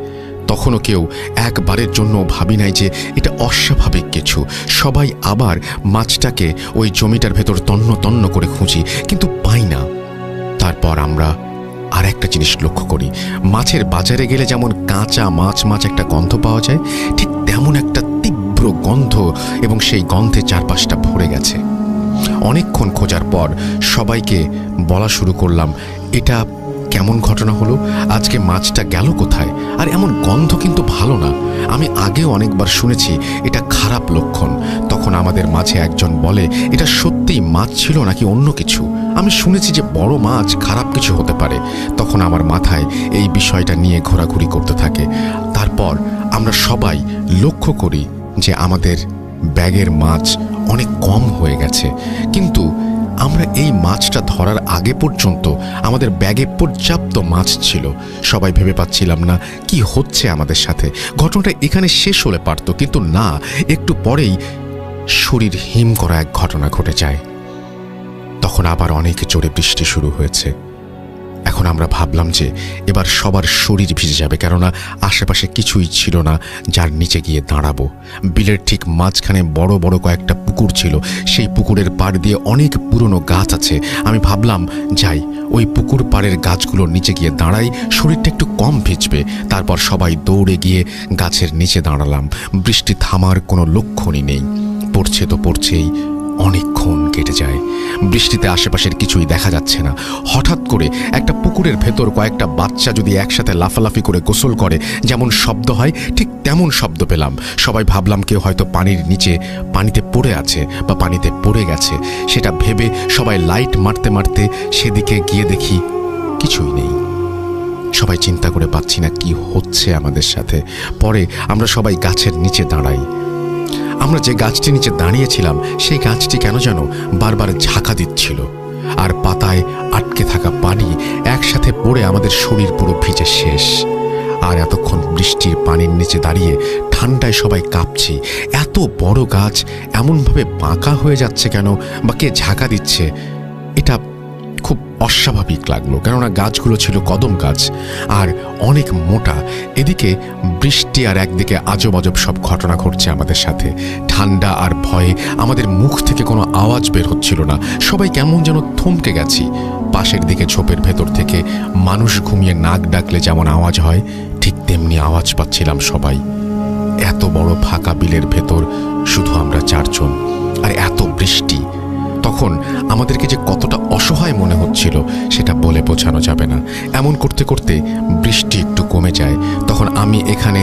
তখনও কেউ একবারের জন্য ভাবি নাই যে এটা অস্বাভাবিক কিছু। সবাই আবার মাছটাকে ওই জমিটার ভেতর তন্ন তন্ন করে খুঁজি, কিন্তু পাই না। তারপর আমরা আর একটা জিনিস লক্ষ্য করি, মাছের বাজারে গেলে যেমন কাঁচা মাছ মাছ একটা গন্ধ পাওয়া যায়, ঠিক তেমন একটা তীব্র গন্ধ, এবং সেই গন্ধে চারপাশটা ভরে গেছে। অনেকক্ষণ খোঁজার পর সবাইকে বলা শুরু করলাম, এটা কেমন ঘটনা হলো? আজকে মাছটা গেল কোথায়? আর এমন গন্ধ কিন্তু ভালো না। আমি আগেও অনেকবার শুনেছি এটা খারাপ লক্ষণ। তখন আমাদের মাঝে একজন বলে, এটা সত্যিই মাছ ছিল নাকি অন্য কিছু? আমি শুনেছি যে বড় মাছ খারাপ কিছু হতে পারে। তখন আমার মাথায় এই বিষয়টা নিয়ে ঘোরাঘুরি করতে থাকে। তারপর আমরা সবাই লক্ষ্য করি যে আমাদের ব্যাগের মাছ অনেক কম হয়ে গেছে, কিন্তু আমরা এই মাছটা ধরার আগে পর্যন্ত আমাদের ব্যাগে পর্যাপ্ত মাছ ছিল। সবাই ভেবে পাচ্ছিলাম না কি হচ্ছে আমাদের সাথে। ঘটনাটা এখানে শেষ হলে পারত, কিন্তু না, একটু পরেই শরীর হিম করা এক ঘটনা ঘটে যায়। তখন আবার অনেক জোরে বৃষ্টি শুরু হয়েছে। এখন আমরা ভাবলাম যে এবার সবার শরীর ভিজে যাবে, কেননা আশেপাশে কিছুই ছিল না যার নিচে গিয়ে দাঁড়াবো। বিলের ঠিক মাঝখানে বড় বড় কয়েকটা পুকুর ছিল। সেই পুকুরের পাড় দিয়ে অনেক পুরনো গাছ আছে। আমি ভাবলাম, যাই ওই পুকুর পাড়ের গাছগুলোর নিচে গিয়ে দাঁড়াই, শরীরটা একটু কম ভিজবে। তারপর সবাই দৌড়ে গিয়ে গাছের নিচে দাঁড়ালাম। বৃষ্টি থামার কোনো লক্ষণই নেই, পড়ছে তো পড়ছেই। অনেকক্ষণ কেটে যায়, বৃষ্টিতে আশেপাশের কিছুই দেখা যাচ্ছে না। হঠাৎ করে একটা পুকুরের ভেতর কয়েকটা বাচ্চা যদি একসাথে লাফালাফি করে গোসল করে যেমন শব্দ হয়, ঠিক তেমন শব্দ পেলাম। সবাই ভাবলাম কেউ হয়তো পানির নিচে পানিতে পড়ে আছে বা পানিতে পড়ে গেছে। সেটা ভেবে সবাই লাইট মারতে মারতে সেদিকে গিয়ে দেখি কিছুই নেই। সবাই চিন্তা করে পাচ্ছি না কি হচ্ছে আমাদের সাথে। পরে আমরা সবাই গাছের নিচে দাঁড়াই। আমরা যে গাছটির নিচে দাঁড়িয়েছিলাম সেই গাছটি কেন যেন বারবার ঝাঁকা দিচ্ছিল, আর পাতায় আটকে থাকা পানি একসাথে পড়ে আমাদের শরীর পুরো ভিজে শেষ। আর এতক্ষণ বৃষ্টির পানির নিচে দাঁড়িয়ে ঠান্ডায় সবাই কাঁপছি। এত বড় গাছ এমনভাবে বাঁকা হয়ে যাচ্ছে কেন, বা কে ঝাঁকা দিচ্ছে, এটা খুব অস্বাভাবিক লাগলো। কেননা গাছগুলো ছিল কদম গাছ আর অনেক মোটা। এদিকে বৃষ্টি আর একদিকে আজব আজব সব ঘটনা ঘটছে আমাদের সাথে। ঠান্ডা আর ভয়ে আমাদের মুখ থেকে কোনো আওয়াজ বের হচ্ছিল না। সবাই কেমন যেন থমকে গেছি। পাশের দিকে ঝোপের ভেতর থেকে মানুষ ঘুমিয়ে নাক ডাকলে যেমন আওয়াজ হয়, ঠিক তেমনি আওয়াজ পাচ্ছিলাম সবাই। এত বড় ফাঁকা বিলের ভেতর শুধু আমরা 4 জন, আর এত বৃষ্টি। তখন আমাদেরকে যে কতটা অসহায় মনে হচ্ছিল সেটা বলে বোঝানো যাবে না। এমন করতে করতে বৃষ্টি একটু কমে যায়। তখন আমি এখানে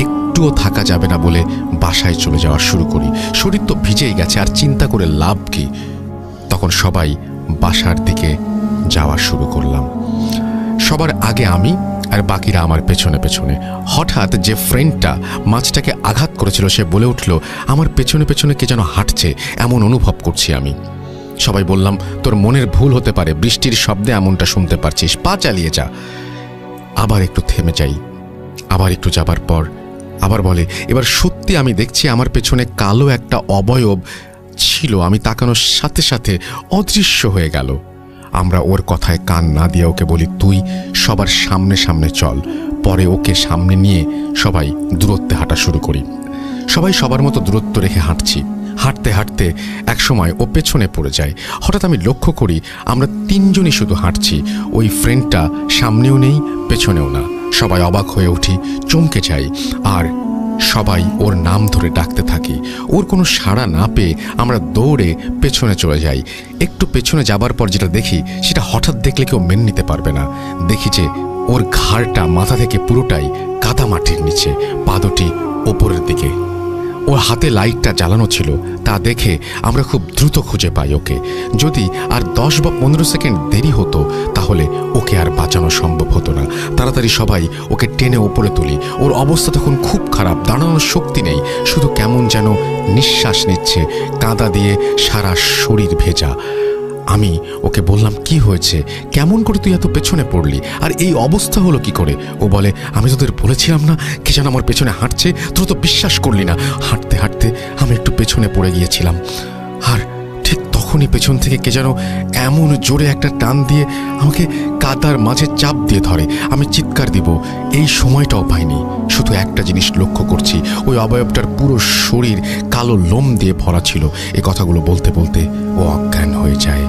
একটুও থাকা যাবে না বলে বাসায় চলে যাওয়া শুরু করি। শরীর তো ভিজেই গেছে, আর চিন্তা করে লাভ কি। তখন সবাই বাসার দিকে যাওয়া শুরু করলাম। সবার আগে আমি, আর বাকিরা আমার পেছনে পেছনে। হঠাৎ যে ফ্রেন্ডটা মাছটাকে আঘাত করেছিল সে বলে উঠল, আমার পেছনে পেছনে কে যেন হাঁটছে, এমন অনুভব করছি আমি। সবাই বললাম, তোর মনের ভুল হতে পারে, বৃষ্টির শব্দে এমনটা শুনতে পারছিস, পা চালিয়ে যা। আবার একটু থেমে যাই, আবার একটু যাবার পর আবার বলে, এবার সত্যি আমি দেখছি আমার পেছনে কালো একটা অবয়ব ছিল। আমি তাকানোর সাথে সাথে অদৃশ্য হয়ে গেল। আমরা ওর কথায় কান না দিয়ে ওকে বলি, তুই সবার সামনে সামনে চল। পরে ওকে সামনে নিয়ে সবাই দূরত্বে হাঁটা শুরু করি। সবাই সবার মতো দূরত্ব রেখে হাঁটছি। হাঁটতে হাঁটতে একসময় ও পেছনে পড়ে যায়। হঠাৎ আমি লক্ষ্য করি আমরা 3 জনই শুধু হাঁটছি, ওই ফ্রেন্ডটা সামনেও নেই পেছনেও না। সবাই অবাক হয়ে উঠি, চমকে যাই, আর সবাই ওর নাম ধরে ডাকতে থাকি। ওর কোনো সাড়া না পেয়ে আমরা দৌড়ে পেছনে চলে যাই। একটু পেছনে যাবার পর যেটা দেখি সেটা হঠাৎ দেখলে কেউ মেনে নিতে পারবে না। দেখি যে ওর ঘাড়টা মাথা থেকে পুরোটাই কাদা মাটির নিচে, পা দুটি ওপরের দিকে। ওর হাতে লাইটটা জ্বালানো ছিল, তা দেখে আমরা খুব দ্রুত খুঁজে পাই ওকে। যদি আর 10 বা 15 সেকেন্ড দেরি হতো তাহলে ওকে আর বাঁচানো সম্ভব হতো না। তাড়াতাড়ি সবাই ওকে টেনে ওপরে তুলি। ওর অবস্থা তখন খুব খারাপ, দাঁড়ানোর শক্তি নেই, শুধু কেমন যেন নিঃশ্বাস নিচ্ছে, কাদা দিয়ে সারা শরীর ভেজা। আমি ওকে বললাম, কি হয়েছে, কেমন করে তুই এত পেছনে পড়লি, আর এই অবস্থা হলো কি করে? ও বলে, আমি তোদের বলেছিলাম না কে যেন আমার পেছনে হাঁটছে, তোরা তো বিশ্বাস করলি না। হাঁটতে হাঁটতে আমি একটু পেছনে পড়ে গিয়েছিলাম, আর ঠিক তখনই পেছন থেকে কে যেন এমন জোরে একটা টান দিয়ে আমাকে কাদার মাঝে চাপ দিয়ে ধরে। আমি চিৎকার দিব, এই সময়টাও পাইনি। শুধু একটা জিনিস লক্ষ্য করছি, ওই অবয়বটার পুরো শরীর কালো লোম দিয়ে ভরা ছিল। এই কথাগুলো বলতে বলতে ও অজ্ঞান হয়ে যায়।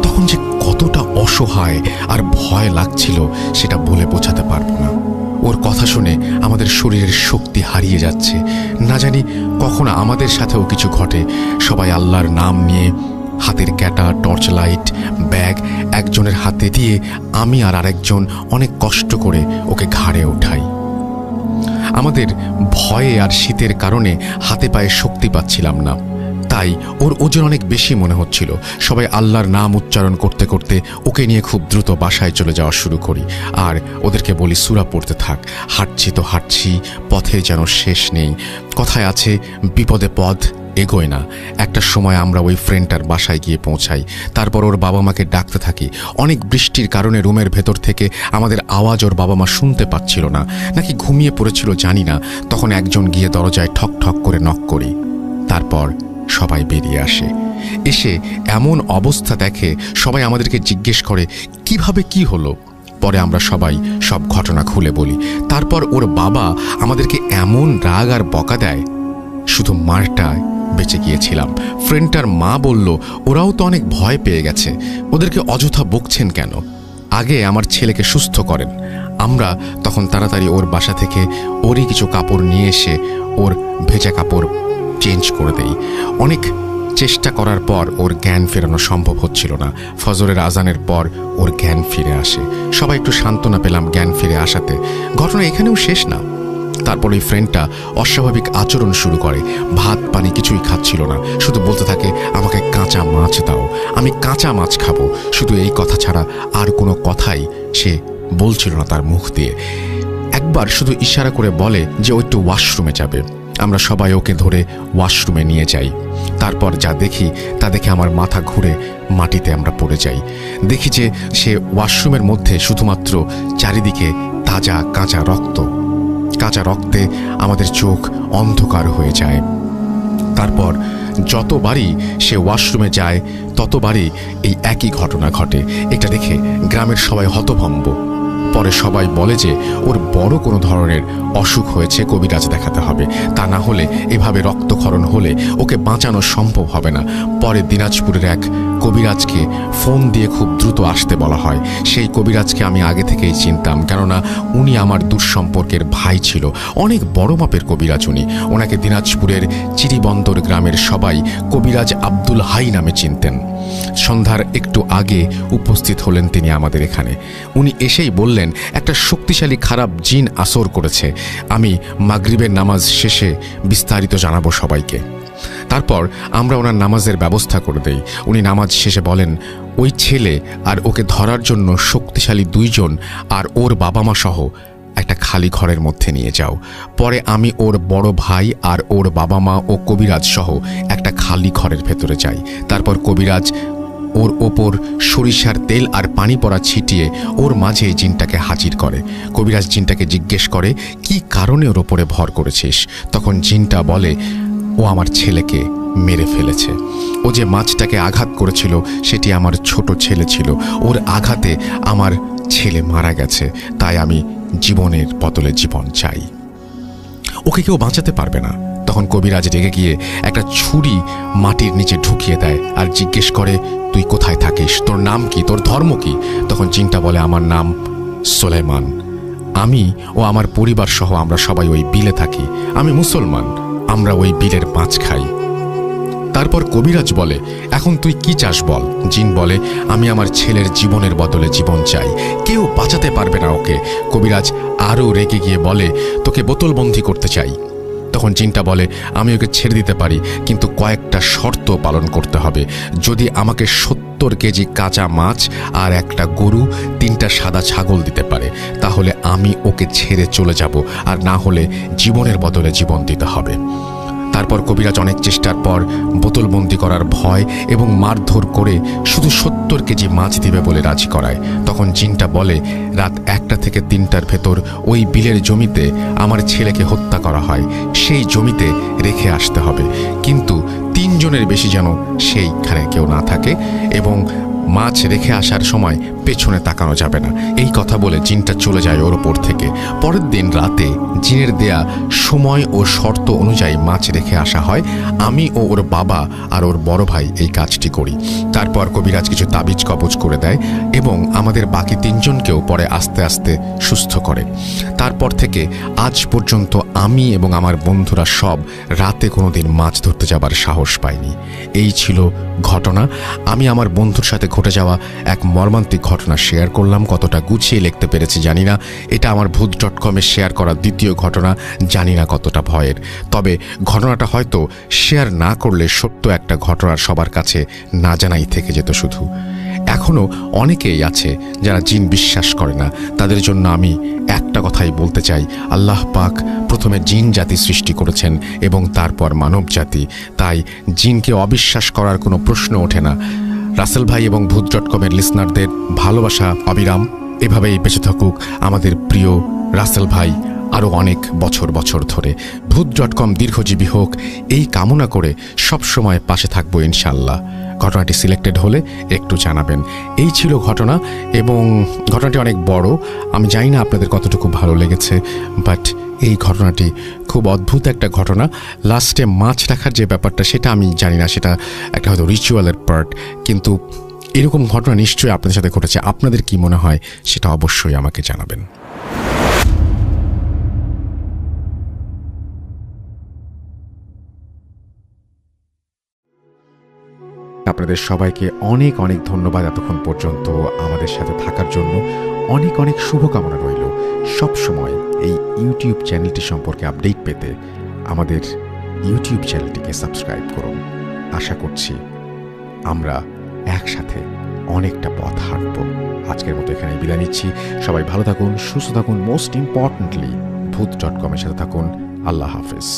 তখন যে কতটা অসহায় আর ভয় লাগছিল সেটা বলে বোঝাতে পারবো না। ওর কথা শুনে আমাদের শরীরের শক্তি হারিয়ে যাচ্ছে। না জানি কখন আমাদের সাথেও কিছু ঘটে। সবাই আল্লাহর নাম নিয়ে হাতের ক্যাটা, টর্চ লাইট, ব্যাগ একজনের হাতে দিয়ে আমি আর আরেকজন অনেক কষ্ট করে ওকে ঘাড়ে ওঠাই। আমাদের ভয়ে আর শীতের কারণে হাতে পায়ে শক্তি পাচ্ছিলাম না, তাই ওর ওজন অনেক বেশি মনে হচ্ছিল। সবাই আল্লাহর নাম উচ্চারণ করতে করতে ওকে নিয়ে খুব দ্রুত বাসায় চলে যাওয়া শুরু করি, আর ওদেরকে বলি সূরা পড়তে থাক। হাঁটছি তো হাঁটছি, পথে যেন শেষ নেই। কথায় আছে, বিপদে পথ এগোয় না। একটা সময় আমরা ওই ফ্রেন্ডটার বাসায় গিয়ে পৌঁছাই। তারপর ওর বাবা মাকে ডাকতে থাকি। অনেক বৃষ্টির কারণে রুমের ভেতর থেকে আমাদের আওয়াজ ওর বাবা মা শুনতে পাচ্ছিল না, নাকি ঘুমিয়ে পড়েছিল জানি না। তখন একজন গিয়ে দরজায় ঠক ঠক করে নক করি। তারপর সবাই বেরিয়ে আসে। এসে এমন অবস্থা দেখে সবাই আমাদেরকে জিজ্ঞেস করে, কিভাবে কি হলো। পরে আমরা সবাই সব ঘটনা খুলে বলি। তারপর ওর বাবা আমাদেরকে এমন রাগ আর বকা দেয়, শুধু মারটায় বেঁচে গিয়েছিলাম। ফ্রেন্ডটার মা বলল, ওরাও তো অনেক ভয় পেয়ে গেছে, ওদেরকে অযথা বকছেন কেন, আগে আমার ছেলেকে সুস্থ করেন। আমরা তখন তাড়াতাড়ি ওর বাসা থেকে ওরই কিছু কাপড় নিয়ে এসে ওর ভেজা কাপড় চেঞ্জ করে দেই। অনেক চেষ্টা করার পর ওর জ্ঞান ফেরানো সম্ভব হচ্ছিল না। ফজরের আজানের পর ওর জ্ঞান ফিরে আসে। সবাই একটু সান্ত্বনা পেলাম জ্ঞান ফিরে আসাতে। ঘটনা এখানেও শেষ না। তারপর ওই ফ্রেন্ডটা অস্বাভাবিক আচরণ শুরু করে। ভাত পানি কিছুই খাচ্ছিল না, শুধু বলতে থাকে, আমাকে কাঁচা মাছ দাও, আমি কাঁচা মাছ খাবো। শুধু এই কথা ছাড়া আর কোনো কথাই সে বলছিল না তার মুখ দিয়ে। একবার শুধু ইশারা করে বলে যে ও একটু ওয়াশরুমে যাবে। আমরা সবাই ওকে ধরে ওয়াশরুমে নিয়ে যাই। তারপর যা দেখি তা দেখে আমার মাথা ঘুরে মাটিতে আমরা পড়ে যাই। দেখি যে সে ওয়াশরুমের মধ্যে শুধুমাত্র চারিদিকে তাজা কাঁচা রক্ত। কাঁচা রক্তে আমাদের চোখ অন্ধকার হয়ে যায়। তারপর যতবারই সে ওয়াশরুমে যায় ততবারই এই একই ঘটনা ঘটে। এটা দেখে গ্রামের সবাই হতভম্ব। পরে সবাই বলে যে ওর বড় কোনো ধরনের অসুখ হয়েছে, কবিরাজ দেখাতে হবে, তা না হলে এভাবে রক্তক্ষরণ হলে ওকে বাঁচানো সম্ভব হবে না। পরে দিনাজপুরের এক কবিরাজকে ফোন দিয়ে খুব দ্রুত আসতে বলা হয়। সেই কবিরাজকে আমি আগে থেকেই চিনতাম, কেননা উনি আমার দূরসম্পর্কের ভাই ছিল। অনেক বড় মাপের কবিরাজ উনি। ওনাকে দিনাজপুরের চিরিবন্দর গ্রামের সবাই কবিরাজ আব্দুল হাই নামে চিনতেন। সন্ধ্যার একটু আগে উপস্থিত হলেন তিনি আমাদের এখানে। উনি এসেই বললেন একটা শক্তিশালী খারাপ জিন আসর করেছে। আমি মাগরিবের নামাজ শেষে বিস্তারিত জানাবো সবাইকে। তারপর আমরা ওনার নামাজের ব্যবস্থা করে দেই। উনি নামাজ শেষে বলেন ওই ছেলে আর ওকে ধরার জন্য শক্তিশালী 2 জন আর ওর বাবা মা সহ একটা খালি ঘরের মধ্যে নিয়ে যাও। পরে আমি ওর বড় ভাই আর ওর বাবা মা ও কবিরাজ সহ একটা খালি ঘরের ভেতরে যাই। তারপর কবিরাজ ওর ওপর সরিষার তেল আর পানি পড়া ছিটিয়ে ওর মাঝে জিনটাকে হাজির করে। কবিরাজ জিনটাকে জিজ্ঞেস করে কি কারণে ওর ওপরে ভর করেছিস? তখন জিনটা বলে ও আমার ছেলেকে মেরে ফেলেছে। ও যে মাছটাকে আঘাত করেছিল সেটি আমার ছোট ছেলে ছিল। ওর আঘাতে আমার ছেলে মারা গেছে, তাই আমি জীবনের বদলে জীবন চাই। ওকে কেউ বাঁচাতে পারবে না। তখন কবিরাজ রেগে গিয়ে একটা ছুরি মাটির নিচে ঢুকিয়ে দেয় আর জিজ্ঞেস করে তুই কোথায় থাকিস, তোর নাম কি, তোর ধর্ম কি? তখন জিনটা বলে আমার নাম সুলাইমান। আমি ও আমার পরিবার সহ আমরা সবাই ওই বিলে থাকি। আমি মুসলমান, আমরা ওই বিলের মাছ খাই। তারপর কবিরাজ বলে এখন তুই কি চাস বল? জিন বলে আমি আমার ছেলের জীবনের বদলে জীবন চাই, কেউ বাঁচাতে পারবে না ওকে। কবিরাজ আরও রেগে গিয়ে বলে তোকে বোতলবন্দি করতে চাই। তখন জিনটা বলে আমি ওকে ছেড়ে দিতে পারি, কিন্তু কয়েকটা শর্ত পালন করতে হবে। যদি আমাকে 70 কেজি কাঁচা মাছ আর একটা গরু 3টা সাদা ছাগল দিতে পারে তাহলে আমি ওকে ছেড়ে চলে যাব, আর না হলে জীবনের বদলে জীবন দিতে হবে। তারপর কবিরাজ অনেক চেষ্টার পর বোতলবন্দি করার ভয় এবং মারধর করে শুধু 70 কেজি মাছ দিবে বলে রাজি করায়। তখন জিনটা বলে রাত 1টা থেকে 3টার ভেতর ওই বিলের জমিতে আমার ছেলেকে হত্যা করা হয়, সেই জমিতে রেখে আসতে হবে, কিন্তু 3 জনের বেশি যেন সেইখানে কেউ না থাকে এবং মাছ রেখে আসার সময় পেছনে তাকানো যাবে না। এই কথা বলে জিনটা চলে যায় ওর ওপর থেকে। পরের দিন রাতে জিনের দেয়া সময় ও শর্ত অনুযায়ী মাছ রেখে আসা হয়। আমি ও ওর বাবা আর ওর বড় ভাই এই কাজটি করি। তারপর কবিরাজ কিছু তাবিজ কবজ করে দেয় এবং আমাদের বাকি 3 জনকেও পরে আস্তে আস্তে সুস্থ করে। তারপর থেকে আজ পর্যন্ত আমি এবং আমার বন্ধুরা সব রাতে কোনোদিন মাছ ধরতে যাবার সাহস পাইনি। এই ছিল ঘটনা। আমি আমার বন্ধুর সাথে ঘটে যাওয়া এক মর্মান্তিক ঘটনা শেয়ার করলাম। কতটা গুছিয়ে লিখতে পেরেছি জানি না। এটা আমার ভূত.com-এ শেয়ার করা 2য় ঘটনা, জানি না কতটা ভয়ের। তবে ঘটনাটা হয়তো শেয়ার না করলে সত্য একটা ঘটনার সবার কাছে না জানাই থেকে যেত শুধু। এখনও অনেকেই আছে যারা জিন বিশ্বাস করে না। তাদের জন্য আমি একটা কথাই বলতে চাই, আল্লাহ পাক প্রথমে জিন জাতি সৃষ্টি করেছেন এবং তারপর মানব জাতি, তাই জিনকে অবিশ্বাস করার কোনো প্রশ্ন ওঠে না। রাসেল ভাই এবং ভূত.com-এর লিসনারদের ভালোবাসা অবিরাম। এভাবেই বেঁচে থাকুক আমাদের প্রিয় রাসেল ভাই আরও অনেক বছর বছর ধরে। ভূত.com দীর্ঘজীবী হোক এই কামনা করে সবসময় পাশে থাকবো ইনশাল্লাহ। ঘটনাটি সিলেক্টেড হলে একটু জানাবেন। এই ছিল ঘটনা এবং ঘটনাটি অনেক বড়। আমি জানি না আপনাদের কতটুকু ভালো লেগেছে, বাট এই ঘটনাটি খুব অদ্ভুত একটা ঘটনা। লাস্টে মাছ রাখার যে ব্যাপারটা সেটা আমি জানি না, সেটা একটা হয়তো রিচুয়ালের পার্ট, কিন্তু এরকম ঘটনা নিশ্চয়ই আপনাদের সাথে ঘটেছে। আপনাদের কি মনে হয় সেটা অবশ্যই আমাকে জানাবেন। আপনাদের সবাইকে অনেক অনেক ধন্যবাদ এতক্ষণ পর্যন্ত আমাদের সাথে থাকার জন্য। অনেক অনেক শুভকামনা রইল। সব সময় এই ইউটিউব চ্যানেলটি সম্পর্কে আপডেট পেতে আমাদের ইউটিউব চ্যানেলটিকে সাবস্ক্রাইব করুন। আশা করছি আমরা একসাথে অনেকটা পথ হাঁটব। আজকের মতো এখানে বিদায় নিচ্ছি। সবাই ভালো থাকুন, সুস্থ থাকুন, মোস্ট ইম্পর্টেন্টলি ভূত.com-এর সাথে থাকুন। আল্লাহ হাফেজ।